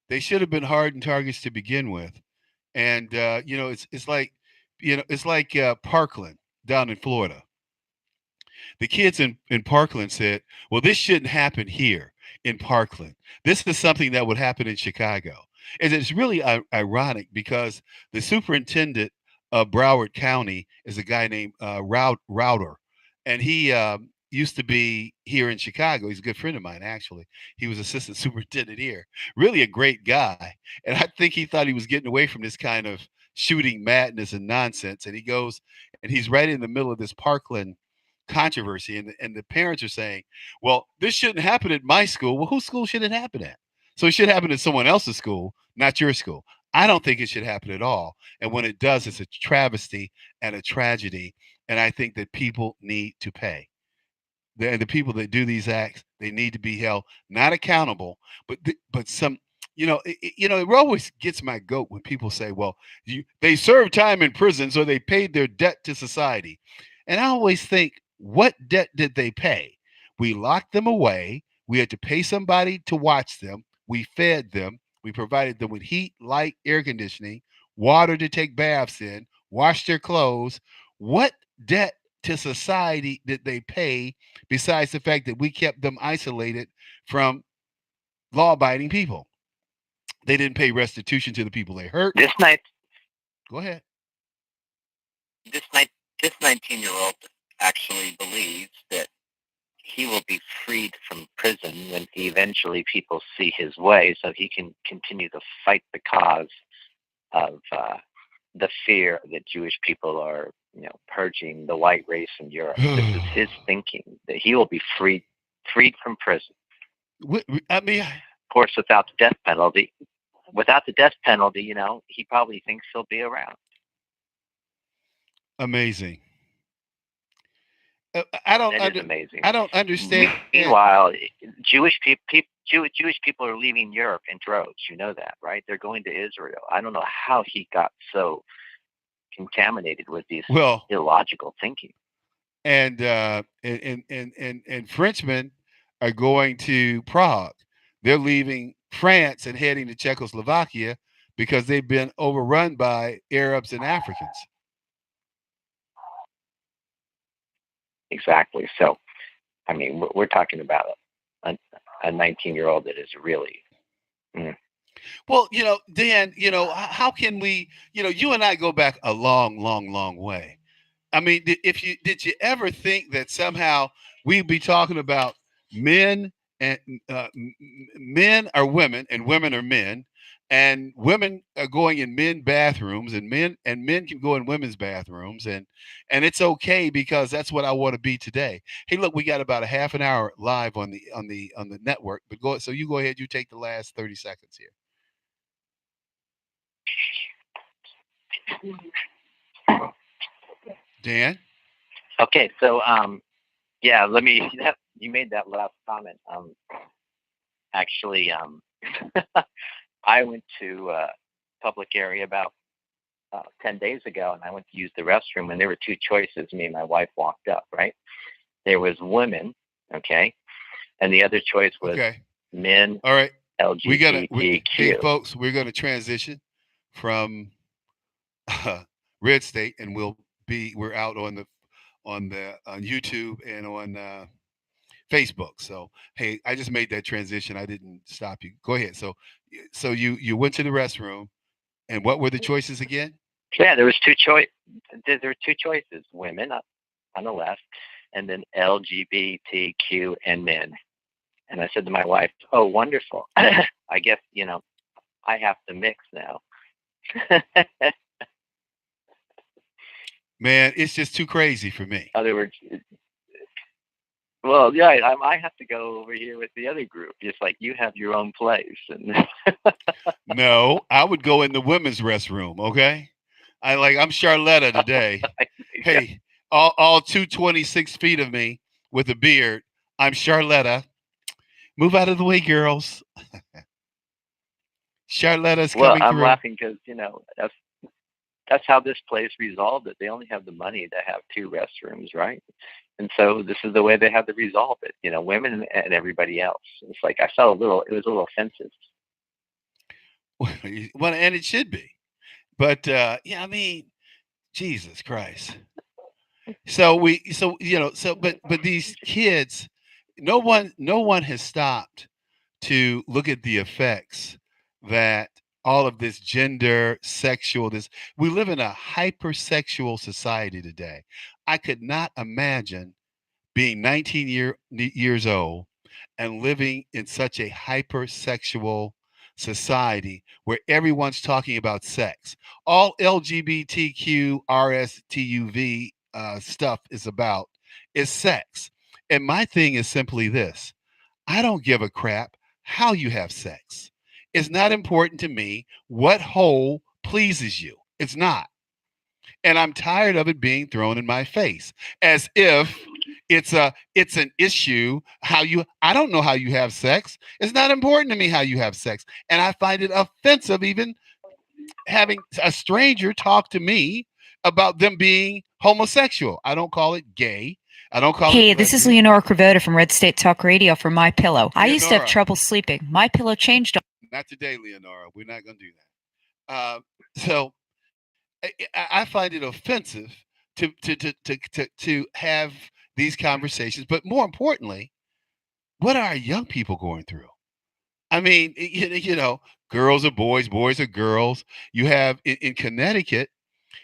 They should have been hardened targets to begin with, and it's like Parkland down in Florida. The kids in Parkland said, well, this shouldn't happen here in Parkland. This is something that would happen in Chicago. And it's really ironic because the superintendent of Broward County is a guy named Router. And he used to be here in Chicago. He's a good friend of mine, actually. He was assistant superintendent here. Really a great guy. And I think he thought he was getting away from this kind of shooting madness and nonsense. And he goes, and he's right in the middle of this Parkland controversy, and the parents are saying, well, this shouldn't happen at my school. Well, whose school should it happen at? So it should happen at someone else's school, not your school. I don't think it should happen at all. And when it does, it's a travesty and a tragedy. And I think that people need to pay. The people that do these acts, they need to be held not accountable, but some. It always gets my goat when people say, well, they served time in prison, so they paid their debt to society. And I always think, what debt did they pay? We locked them away. We had to pay somebody to watch them. We fed them. We provided them with heat, light, air conditioning, water to take baths in, wash their clothes. What debt to society did they pay besides the fact that we kept them isolated from law-abiding people? They didn't pay restitution to the people they hurt. This night. Go ahead. This 19-year-old actually believes that he will be freed from prison when eventually people see his way, so he can continue to fight the cause of the fear that Jewish people are, purging the white race in Europe. This is his thinking, that he will be freed from prison. I mean, of course, without the death penalty. Without the death penalty, he probably thinks he'll be around. Amazing. I don't. That is amazing. I don't understand. Meanwhile, Jewish people are leaving Europe in droves. You know that, right? They're going to Israel. I don't know how he got so contaminated with these Well, illogical thinking. and Frenchmen are going to Prague. They're leaving France and heading to Czechoslovakia because they've been overrun by Arabs and Africans. Exactly. So, I mean, we're talking about a 19-year-old that is really. Well, Dan, how can we, you and I go back a long, long, long way. I mean, did you ever think that somehow we'd be talking about men and men are women and women are men, and women are going in men bathrooms and men can go in women's bathrooms, and it's okay because that's what I want to be today. Hey, look, we got about a half an hour live on the network, but you go ahead, you take the last 30 seconds here. Dan? Okay, so yeah, you made that last comment. Actually, I went to a public area about 10 days ago, and I went to use the restroom, and there were two choices. Me and my wife walked up, right? There was women, okay, and the other choice was men. All right. LGBTQ. Hey, folks, we're gonna transition from Red State, and we're out on YouTube and on Facebook. So hey, I just made that transition. I didn't stop you. Go ahead. So you went to the restroom, and what were the choices again? Yeah, there was two choices: women on the left, and then LGBTQ and men. And I said to my wife, "Oh, wonderful! I guess I have to mix now." Man, it's just too crazy for me. In other words, well, yeah, I have to go over here with the other group. Just like you have your own place. And no, I would go in the women's restroom. Okay, I'm Charlotta today. Hey, all 226 feet of me with a beard. I'm Charlotta. Move out of the way, girls. Charlotta's coming through. Well, I'm laughing because that's how this place resolved it. They only have the money to have two restrooms, right? And so this is the way they had to resolve it. Women and everybody else. It's like it was a little offensive. Well, and it should be, but yeah, I mean, Jesus Christ. But these kids, no one has stopped to look at the effects that all of this gender, we live in a hypersexual society today. I could not imagine being 19 years old and living in such a hypersexual society where everyone's talking about sex. All LGBTQ, RSTUV stuff is about is sex. And my thing is simply this: I don't give a crap how you have sex. It's not important to me what hole pleases you. It's not. And I'm tired of it being thrown in my face as if it's an issue I don't know how you have sex. It's not important to me how you have sex. And I find it offensive even having a stranger talk to me about them being homosexual. I don't call it gay. I don't call it. Hey, this is Leonora Cravota from Red State Talk Radio for My Pillow. I used to have trouble sleeping. My Pillow changed. Not today, Leonora. We're not going to do that. So I find it offensive to have these conversations, but more importantly, what are our young people going through? I mean, girls are boys, boys are girls. You have in Connecticut,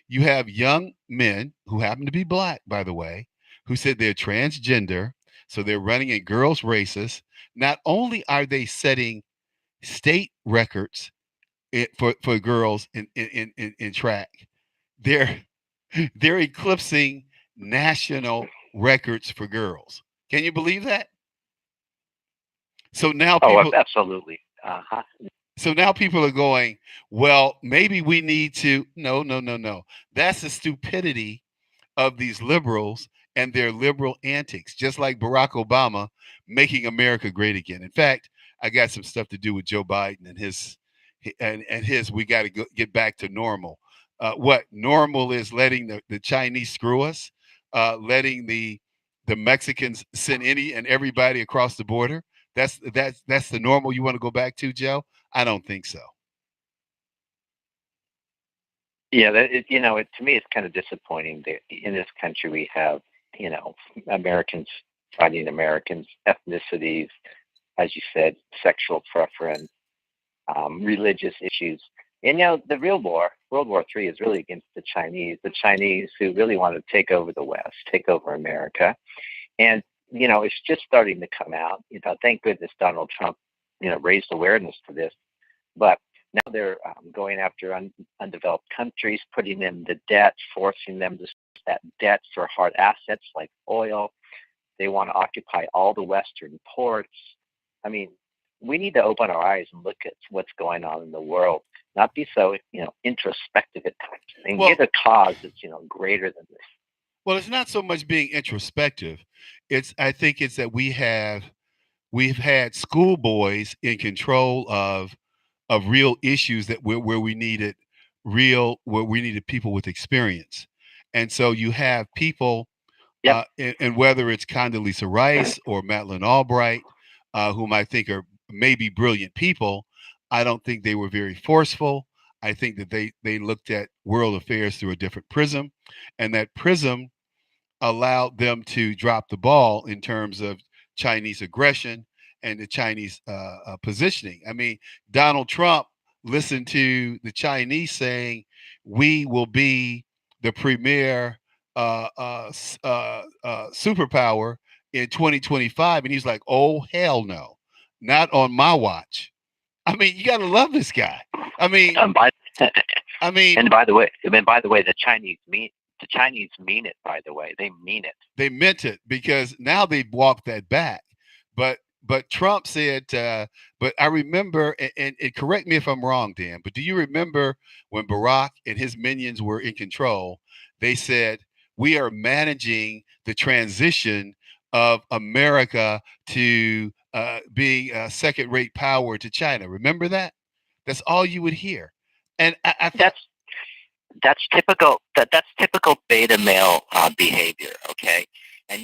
you have young men who happen to be black, by the way, who said they're transgender, so they're running in girls' races. Not only are they setting state records for girls in track, they're eclipsing national records for girls. Can you believe that? So now people, absolutely. So now people are going, well, maybe we need to. No. That's the stupidity of these liberals and their liberal antics, just like Barack Obama making America great again. In fact, I got some stuff to do with Joe Biden and his we got to get back to normal. what normal is letting the Chinese screw us, letting the Mexicans send any and everybody across the border. That's the normal you want to go back to, Joe? I don't think so. Yeah, to me, it's kind of disappointing that in this country we have, Americans fighting Americans, ethnicities, as you said, sexual preference, religious issues. And the real war, World War III, is really against the Chinese who really want to take over the West, take over America. And, it's just starting to come out. Thank goodness Donald Trump, raised awareness to this. But now they're going after undeveloped countries, putting them to debt, forcing them to that debt for hard assets like oil. They want to occupy all the Western ports. I mean, we need to open our eyes and look at what's going on in the world, not be so, introspective at times, and get a cause that's, greater than this. Well, it's not so much being introspective. I think it's that we've had schoolboys in control of real issues where we needed people with experience. And so you have people, Yep. and whether it's Condoleezza Rice or Madeleine Albright, whom I think are maybe brilliant people, I don't think they were very forceful. I think that they looked at world affairs through a different prism, and that prism allowed them to drop the ball in terms of Chinese aggression and the Chinese positioning. I mean, Donald Trump listened to the Chinese saying, "We will be the premier superpower in 2025," and he's like, "Oh hell no, not on my watch." I mean, you got to love this guy. I mean, and by the way, the Chinese mean it. By the way, they mean it. They meant it, because now they've walked that back. But Trump said, but I remember, and correct me if I'm wrong, Dan, but do you remember when Barack and his minions were in control? They said, we are managing the transition of America to being a second-rate power to China. Remember that? That's all you would hear. And I thought, that's typical. That's typical beta male behavior. Okay, and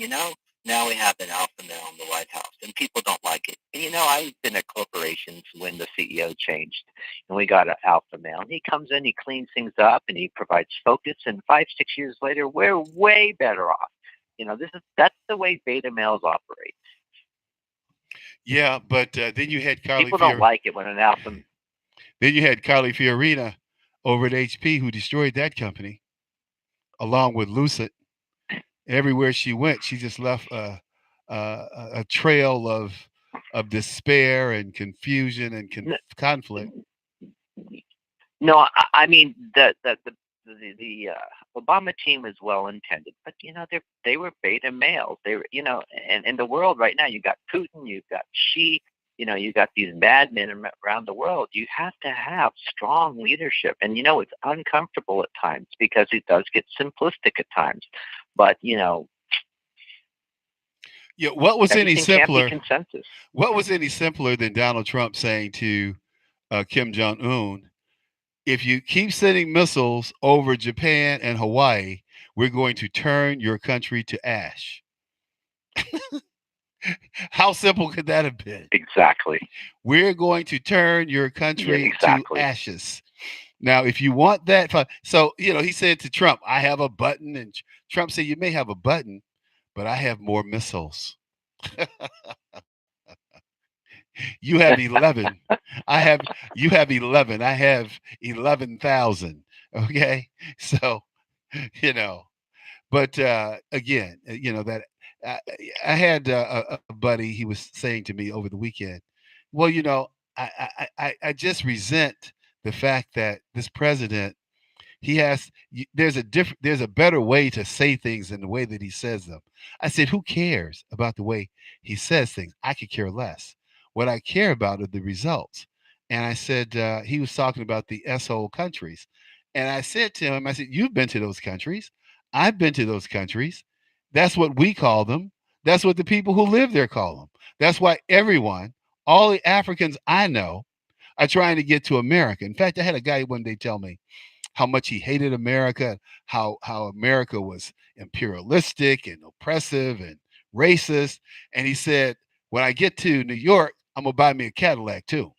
now we have an alpha male in the White House, and people don't like it. And I've been at corporations when the CEO changed, and we got an alpha male, and he comes in, he cleans things up, and he provides focus. And 5-6 years later, we're way better off. That's the way beta males operate. Yeah, but then you had Carly. People don't like it when an alpha. Then you had Carly Fiorina over at HP, who destroyed that company, along with Lucid. Everywhere she went, she just left a trail of despair and confusion and conflict. No, I mean the Obama team is well intended, but they were beta males. They were, and in the world right now, you got Putin, you've got Xi, you got these madmen around the world. You have to have strong leadership, and it's uncomfortable at times because it does get simplistic at times. But yeah, what was any simpler? Consensus. What was any simpler than Donald Trump saying to Kim Jong-un, if you keep sending missiles over Japan and Hawaii, we're going to turn your country to ash? How simple could that have been? Exactly. We're going to turn your country to ashes. Now, if you want that, so, he said to Trump, I have a button. And Trump said, you may have a button, but I have more missiles. You have 11. You have 11. I have 11,000. Okay. So, but again, that I had a buddy, he was saying to me over the weekend, well, I just resent the fact that this president, there's a better way to say things than the way that he says them. I said, who cares about the way he says things? I could care less. What I care about are the results. And I said, he was talking about the S-hole countries. And I said to him, I said, you've been to those countries. I've been to those countries. That's what we call them. That's what the people who live there call them. That's why all the Africans I know are trying to get to America. In fact, I had a guy one day tell me, how much he hated America, how America was imperialistic and oppressive and racist. And he said, when I get to New York, I'm gonna buy me a Cadillac too.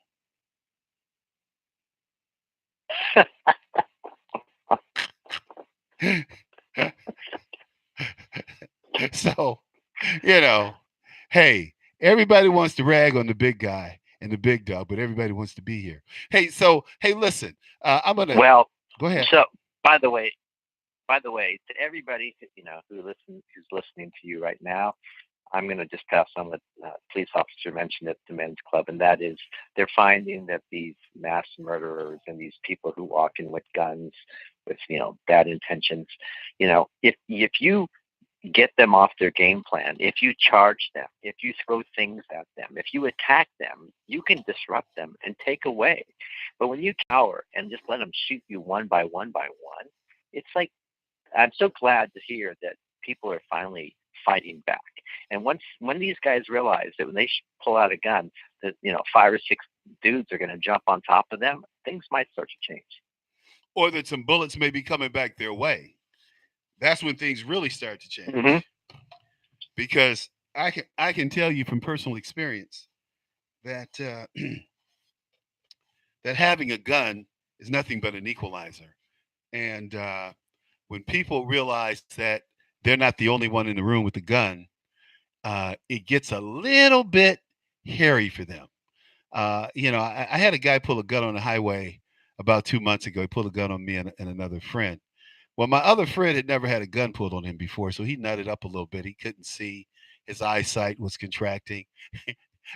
So, you know, hey, everybody wants to rag on the big guy and the big dog, but everybody wants to be here. Hey, so hey, listen, I'm gonna Well, go ahead. so by the way, to everybody who's listening to you right now, I'm going to just pass on what police officer mentioned at the men's club, and that is they're finding that these mass murderers and these people who walk in with guns, with bad intentions, if you get them off their game plan, if you charge them, if you throw things at them, if you attack them, you can disrupt them and take away. But when you cower and just let them shoot you one by one by one, it's like I'm so glad to hear that people are finally fighting back. And when these guys realize that when they pull out a gun, that 5 or 6 dudes are going to jump on top of them, things might start to change. Or that some bullets may be coming back their way. That's when things really start to change. Mm-hmm. Because I can tell you from personal experience that that having a gun is nothing but an equalizer. And when people realize that they're not the only one in the room with the gun, it gets a little bit hairy for them. I had a guy pull a gun on the highway about 2 months ago. He pulled a gun on me and another friend. Well, my other friend had never had a gun pulled on him before, so he nutted up a little bit. He couldn't see. His eyesight was contracting.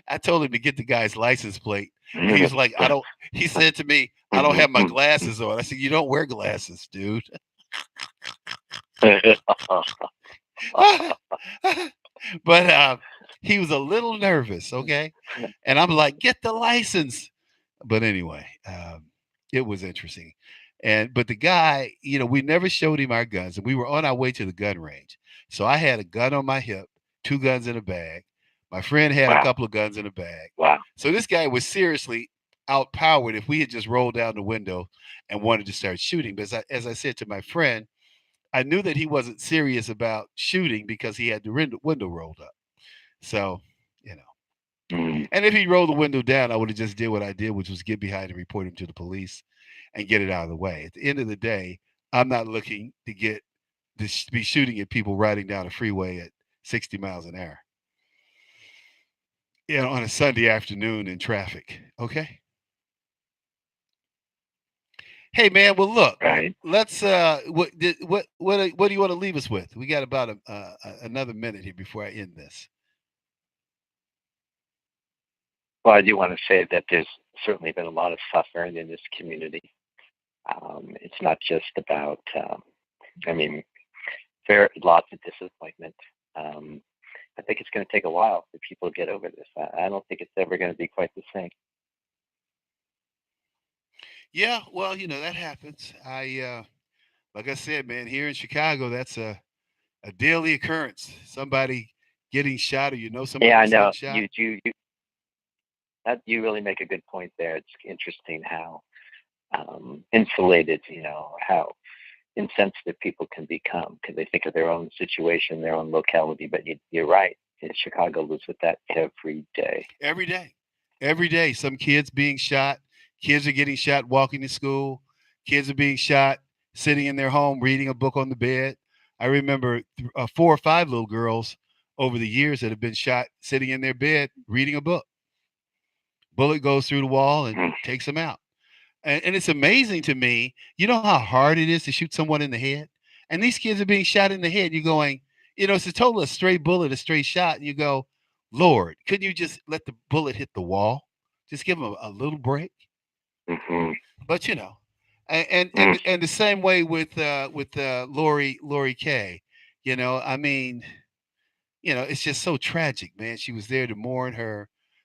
I told him to get the guy's license plate. He was like, I don't, he said to me, I don't have my glasses on. I said, you don't wear glasses, dude. But he was a little nervous, okay? And I'm like, get the license. But anyway, it was interesting. But the guy, we never showed him our guns, and we were on our way to the gun range. So I had a gun on my hip, 2 guns in a bag. My friend had a couple of guns in a bag. Wow. So this guy was seriously outpowered if we had just rolled down the window and wanted to start shooting. But as I said to my friend, I knew that he wasn't serious about shooting because he had the window rolled up. So, and if he rolled the window down, I would have just did what I did, which was get behind and report him to the police and get it out of the way. At the end of the day, I'm not looking to be shooting at people riding down a freeway at 60 miles an hour. On a Sunday afternoon in traffic. Okay. Hey man, well look, Right. let's what do you want to leave us with? We got about another minute here before I end this. Well, I do want to say that there's certainly been a lot of suffering in this community. It's not just about, there are lots of disappointment. I think it's going to take a while for people to get over this. I don't think it's ever going to be quite the same. Yeah, well, that happens. Like I said, man, here in Chicago, that's a daily occurrence. Somebody getting shot, or somebody Yeah, I that's know. getting shot. You really make a good point there. It's interesting how insulated, how insensitive people can become because they think of their own situation, their own locality. But you're right. Chicago lives with that every day. Every day. Every day. Some kids being shot. Kids are getting shot walking to school. Kids are being shot sitting in their home reading a book on the bed. I remember 4 or 5 little girls over the years that have been shot sitting in their bed reading a book. Bullet goes through the wall and takes them out. And it's amazing to me. You know how hard it is to shoot someone in the head? And these kids are being shot in the head. You're going, it's a total of stray bullet, a stray shot. And you go, Lord, couldn't you just let the bullet hit the wall? Just give them a little break. Mm-hmm. But and the same way with Lori Kay. It's just so tragic, man. She was there to mourn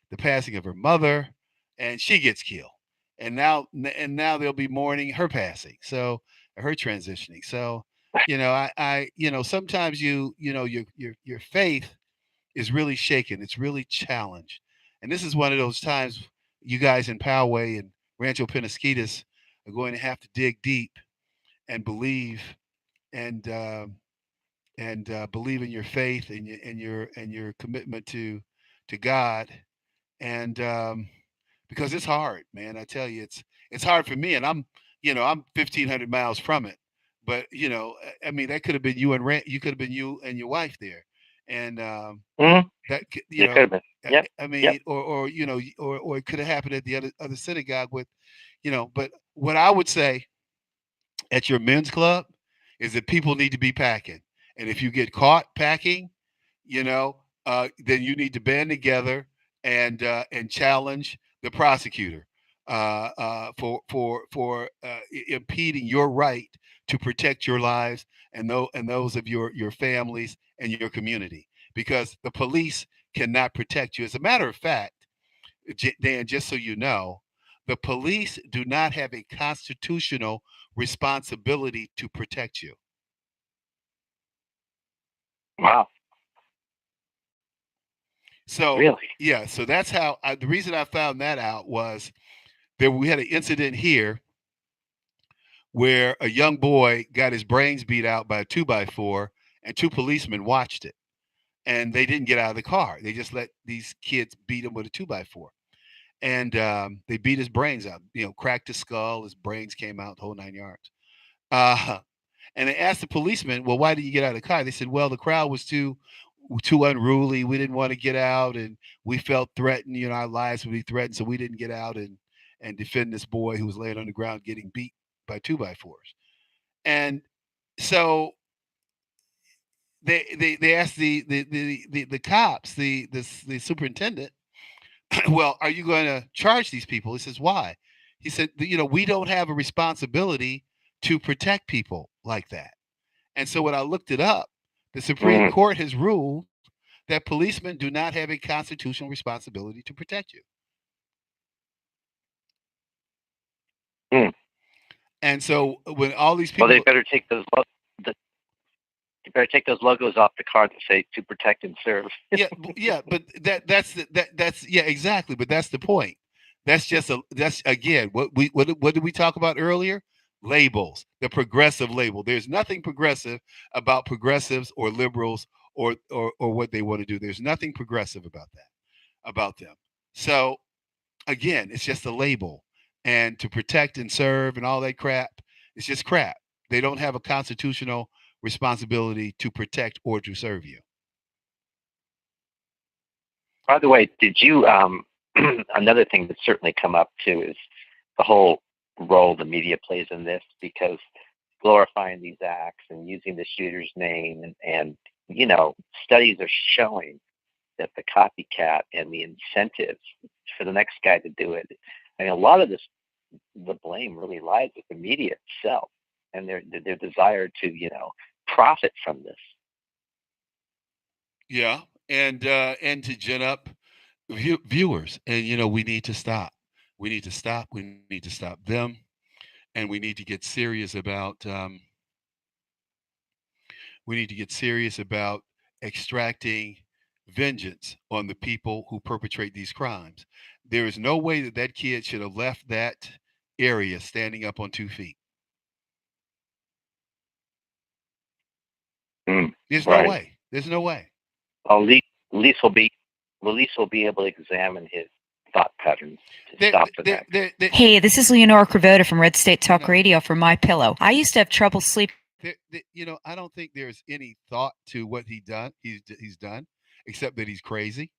the passing of her mother, and she gets killed. And now they'll be mourning her passing. So her transitioning. So, sometimes your faith is really shaken. It's really challenged. And this is one of those times you guys in Poway and Rancho Penasquitas are going to have to dig deep and believe and believe in your faith and your commitment to God. And because it's hard, man. I tell you, it's hard for me, and I'm 1,500 miles from it. But I mean, that could have been you and you could have been you and your wife there, and Mm-hmm. that It could have been. Yep. I Yep. mean, or it could have happened at the other synagogue with, But what I would say at your men's club is that people need to be packing, and if you get caught packing, you know, then you need to band together and challenge the prosecutor impeding your right to protect your lives and those of your families and your community, because the police cannot protect you. As a matter of fact, Dan, just so you know, the police do not have a constitutional responsibility to protect you. Wow. So Really? yeah, so that's how the reason I found that out was there we had an incident here where a young boy got his brains beat out by a 2x4, and two policemen watched it, and they didn't get out of the car. They just let these kids beat him with a 2x4, and they beat his brains out. Cracked his skull, his brains came out, the whole 9 yards. Uh, and they asked the policeman, "Well, why did you get out of the car?" They said, "Well, the crowd was too unruly. We didn't want to get out, and we felt threatened. Our lives would be threatened, so we didn't get out and defend this boy who was laying on the ground getting beat by 2x4s." And so they asked the cops, the superintendent, "Well, are you going to charge these people?" He says, "Why?" He said, "We don't have a responsibility to protect people like that." And so when I looked it up, the Supreme Court has ruled that policemen do not have a constitutional responsibility to protect you. Mm. And so when all these people, Well, they better take those. You better take those logos off the car that say "to protect and serve." yeah, but that's yeah, exactly. But that's the point. That's again what did we talk about earlier? Labels, the progressive label. There's nothing progressive about progressives or liberals or what they want to do. There's nothing progressive about them. So again, it's just a label, and to protect and serve and all that crap, it's just crap. They don't have a constitutional responsibility to protect or to serve you. By the way, did you? Another thing that's certainly come up too is the whole role the media plays in this, because glorifying these acts and using the shooter's name and studies are showing that the copycat and the incentives for the next guy to do it. I mean, a lot of this, the blame really lies with the media itself and their desire to profit from this. Yeah, and to gin up viewers, and we need to stop. We need to stop. We need to stop them, and we need to get serious about. We need to get serious about extracting vengeance on the people who perpetrate these crimes. There is no way that kid should have left that area standing up on 2 feet. There's no Right. way. There's no way. Well, Lease will be able to examine his thought patterns to stop the next. Hey, this is Leonora Cravota from Red State Talk Radio for My Pillow. I used to have trouble sleeping. I don't think there's any thought to what he's done, except that he's crazy.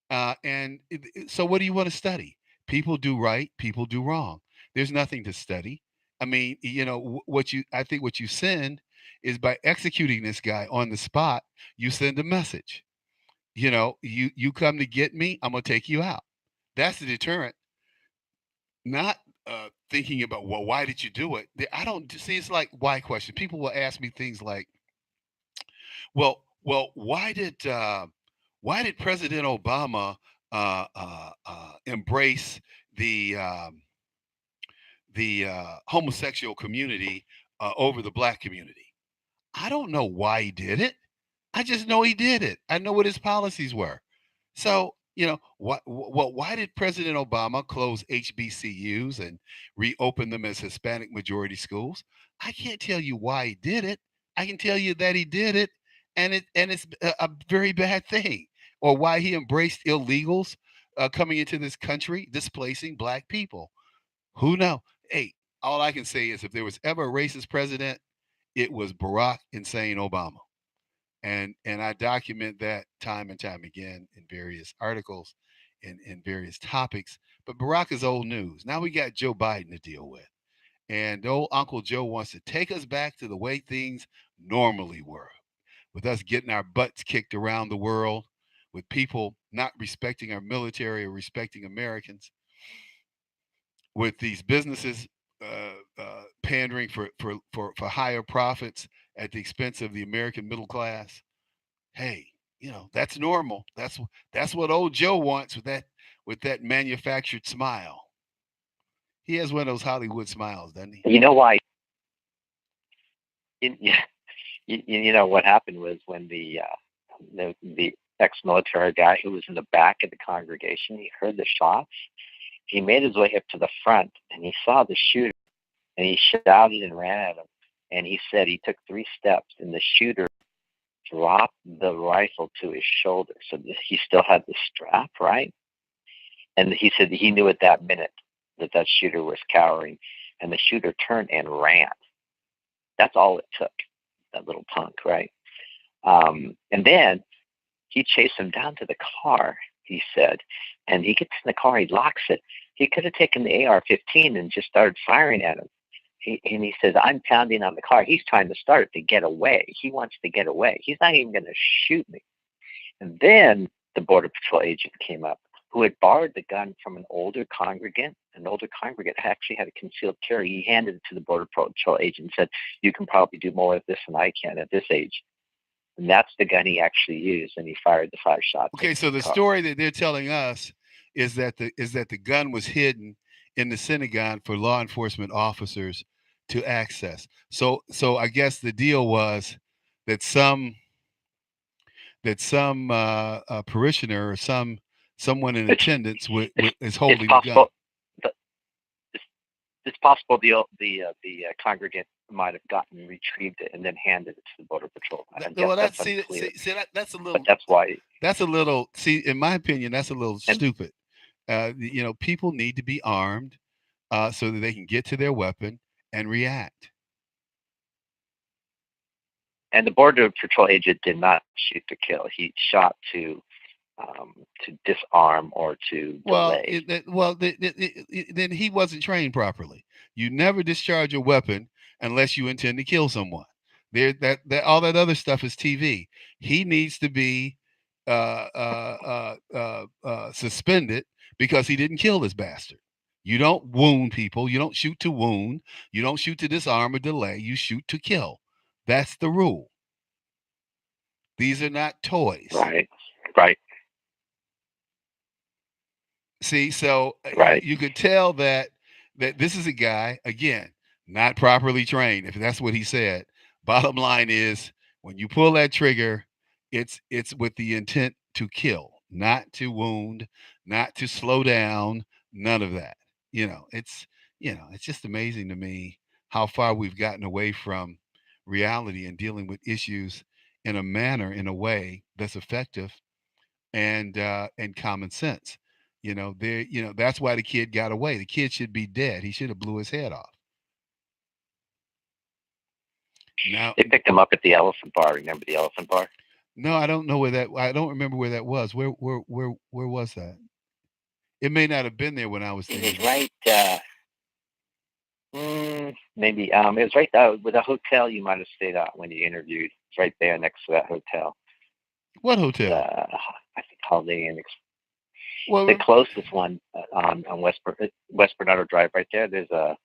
So what do you want to study? People do right, people do wrong. There's nothing to study. I mean, I think what you send is, by executing this guy on the spot, you send a message. You come to get me, I'm gonna take you out. That's the deterrent. Not thinking about, well, why did you do it? I don't see. It's like why question. People will ask me things like, well, why did President Obama embrace the homosexual community over the black community? I don't know why he did it. I just know he did it. I know what his policies were. So Why did President Obama close HBCUs and reopen them as Hispanic majority schools? I can't tell you why he did it. I can tell you that he did it, and it's a very bad thing. Or why he embraced illegals coming into this country, displacing black people. Who knows? Hey, all I can say is if there was ever a racist president, it was Barack Insane Obama. And I document that time and time again in various articles, in various topics. But Barack is old news. Now we got Joe Biden to deal with. And old Uncle Joe wants to take us back to the way things normally were, with us getting our butts kicked around the world, with people not respecting our military or respecting Americans, with these businesses pandering for higher profits at the expense of the American middle class. Hey, that's normal. That's what old Joe wants with that manufactured smile. He has one of those Hollywood smiles, doesn't he? You know why? Yeah, you know what happened was when the ex-military guy who was in the back of the congregation, he heard the shots. He made his way up to the front and he saw the shooter and he shouted and ran at him. And he said he took 3 steps and the shooter dropped the rifle to his shoulder. So he still had the strap, right? And he said he knew at that minute that shooter was cowering, and the shooter turned and ran. That's all it took, that little punk, right? And then he chased him down to the car, he said, and he gets in the car, he locks it. He could have taken the AR-15 and just started firing at him. And he says, I'm pounding on the car. He's trying to start it to get away. He wants to get away. He's not even going to shoot me. And then the Border Patrol agent came up who had borrowed the gun from an older congregant. An older congregant actually had a concealed carry. He handed it to the Border Patrol agent and said, you can probably do more of this than I can at this age. And that's the gun he actually used, and he fired the 5 shots. Okay, so the story that they're telling us is that the gun was hidden in the synagogue for law enforcement officers to access. So I guess the deal was that some parishioner or someone in attendance is holding the gun. It's possible the congregant might have retrieved it and then handed it to the Border Patrol. That's a little. But that's why. That's a little. See, in my opinion, that's a little stupid. People need to be armed so that they can get to their weapon and react. And the Border Patrol agent did not shoot to kill. He shot to disarm or to delay. Then he wasn't trained properly. You never discharge a weapon unless you intend to kill someone. That all that other stuff is TV. He needs to be suspended because he didn't kill this bastard. You don't wound people. You don't shoot to wound. You don't shoot to disarm or delay. You shoot to kill. That's the rule. These are not toys. Right. See, so right. You could tell that this is a guy, again, not properly trained, if that's what he said. Bottom line is, when you pull that trigger, it's with the intent to kill, not to wound, not to slow down, none of that. It's just amazing to me how far we've gotten away from reality and dealing with issues in a way that's effective and common sense. That's why the kid got away. The kid should be dead. He should have blew his head off. Now they picked him up at the Elephant Bar. Remember the Elephant Bar? No, I don't know I don't remember where that was. Where was that? It may not have been there when I was there. It was right. Maybe it was right there with a hotel you might have stayed at when you interviewed. It's right there next to that hotel. What hotel? I think Holiday Inn. Well, the closest one on West Bernardo Drive, right there. There's a.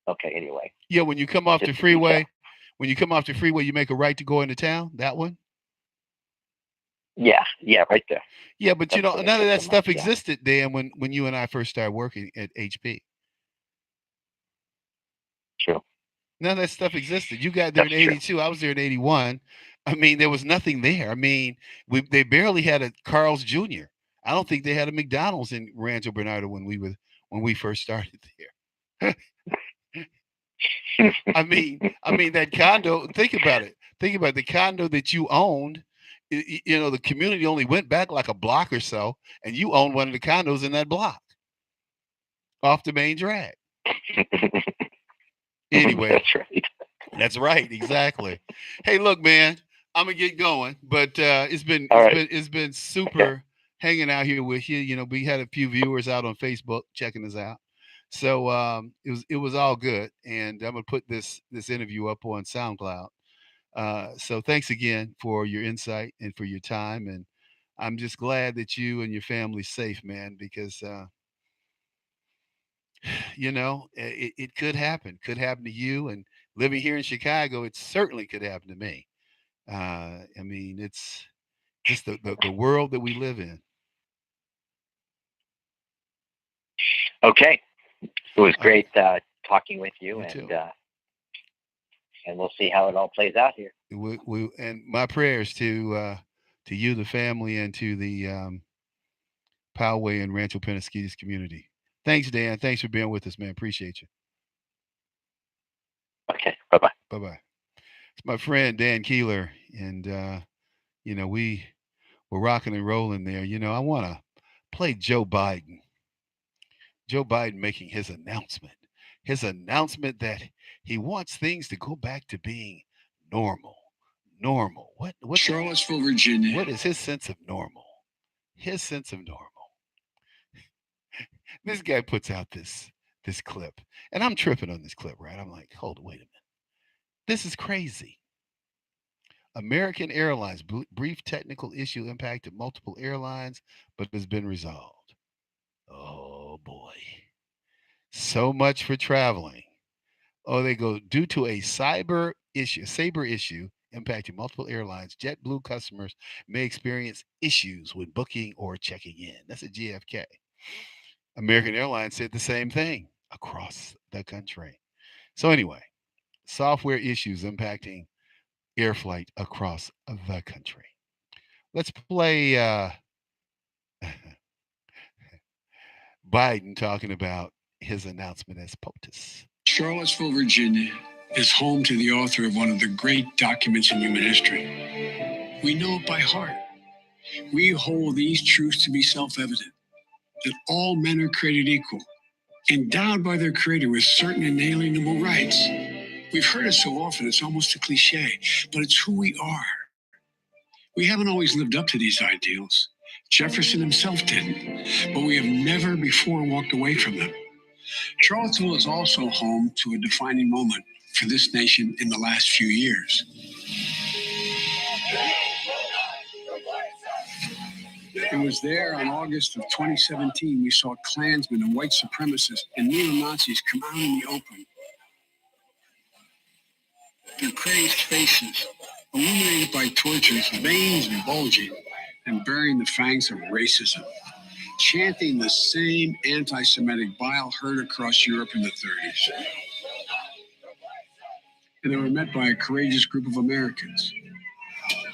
Okay. Anyway. Yeah, when you come off the freeway, you make a right to go into town. That one. Yeah, right there. Yeah, but none of that stuff existed then when you and I first started working at HP. True. None of that stuff existed. You got there in '82. I was there in '81. I mean, there was nothing there. I mean, they barely had a Carl's Jr. I don't think they had a McDonald's in Rancho Bernardo when we first started there. I mean that condo. Think about it. Think about the condo that you owned. The community only went back like a block or so, and you owned one of the condos in that block off the main drag. Anyway, That's right. that's right, exactly. Hey, look, man, I'm gonna get going, but All right. it's been super hanging out here with you. We had a few viewers out on Facebook checking us out, so it was all good, and I'm gonna put this interview up on SoundCloud. So thanks again for your insight and for your time, and I'm just glad that you and your family's safe, man, because it could happen to you, and living here in Chicago, it certainly could happen to me. I mean, it's just the world that we live in. Okay. It was great talking with you, You too. and we'll see how it all plays out here. And my prayers to you, the family, and to the Poway and Rancho Penasquitos community. Thanks, Dan. Thanks for being with us, man. Appreciate you. Okay. Bye-bye. Bye bye. It's my friend Dan Keeler, and we were rocking and rolling there. I want to play Joe Biden. Joe Biden making his announcement. His announcement that he wants things to go back to being normal. Normal. What Charlottesville, Virginia. What is his sense of normal? His sense of normal. This guy puts out this clip, and I'm tripping on this clip, right? I'm like, hold, wait a minute. This is crazy. American Airlines brief technical issue impacted multiple airlines, but has been resolved. Oh boy. So much for traveling. Oh, they go due to a saber issue impacting multiple airlines. JetBlue customers may experience issues when booking or checking in. That's a GFK. American Airlines said the same thing across the country. So anyway, software issues impacting air flight across the country. Let's play Biden talking about his announcement as POTUS. Charlottesville, Virginia is home to the author of one of the great documents in human history. We know it by heart. We hold these truths to be self-evident, that all men are created equal, endowed by their creator with certain inalienable rights. We've heard it so often, it's almost a cliche, but it's who we are. We haven't always lived up to these ideals. Jefferson himself didn't, but we have never before walked away from them. Charlottesville is also home to a defining moment for this nation in the last few years. It was there on August of 2017 we saw Klansmen and white supremacists and neo-Nazis come out in the open. Their crazed faces, illuminated by torches, veins and bulging, and bearing the fangs of racism, chanting the same anti-Semitic bile heard across Europe in the 30s. And they were met by a courageous group of Americans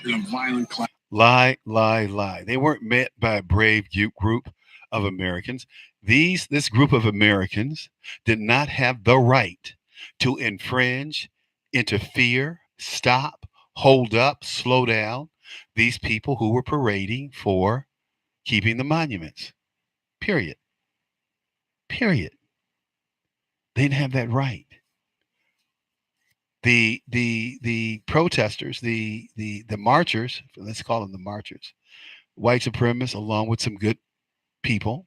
in a violent clash. Lie, lie, lie. They weren't met by a brave group of Americans. This group of Americans did not have the right to infringe, interfere, stop, hold up, slow down these people who were parading for keeping the monuments. Period. Period. They didn't have that right. The protesters, the marchers, let's call them the marchers, white supremacists, along with some good people,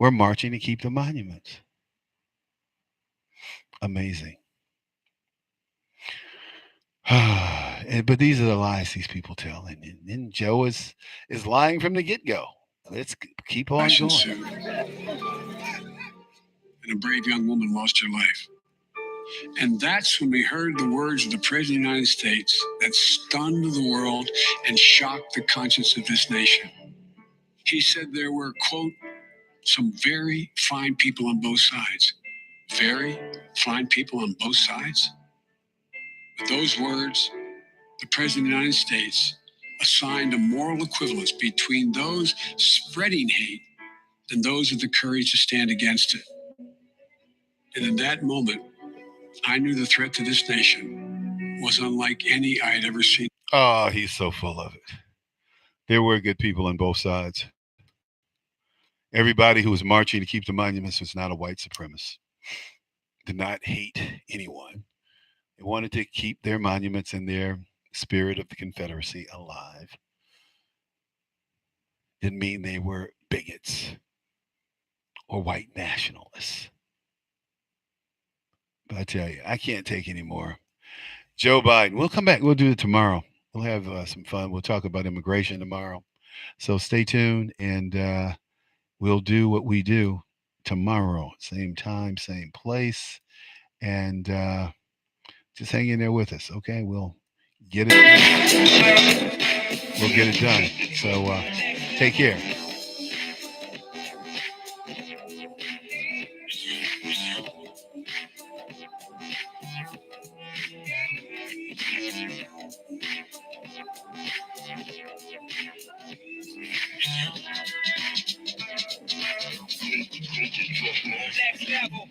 were marching to keep the monuments. Amazing. But these are the lies these people tell, and Joe is lying from the get go. Let's keep on going. And a brave young woman lost her life. And that's when we heard the words of the President of the United States that stunned the world and shocked the conscience of this nation. He said there were, quote, some very fine people on both sides. Very fine people on both sides? With those words, the President of the United States assigned a moral equivalence between those spreading hate and those with the courage to stand against it. And in that moment, I knew the threat to this nation was unlike any I had ever seen. Oh, he's so full of it. There were good people on both sides. Everybody who was marching to keep the monuments was not a white supremacist, did not hate anyone. They wanted to keep their monuments and their spirit of the Confederacy alive. Didn't mean they were bigots or white nationalists. But I tell you, I can't take any more. Joe Biden, we'll come back. We'll do it tomorrow. We'll have some fun. We'll talk about immigration tomorrow. So stay tuned, and we'll do what we do tomorrow. Same time, same place. And just hang in there with us, okay? We'll get it done. We'll get it done. So take care. Next level.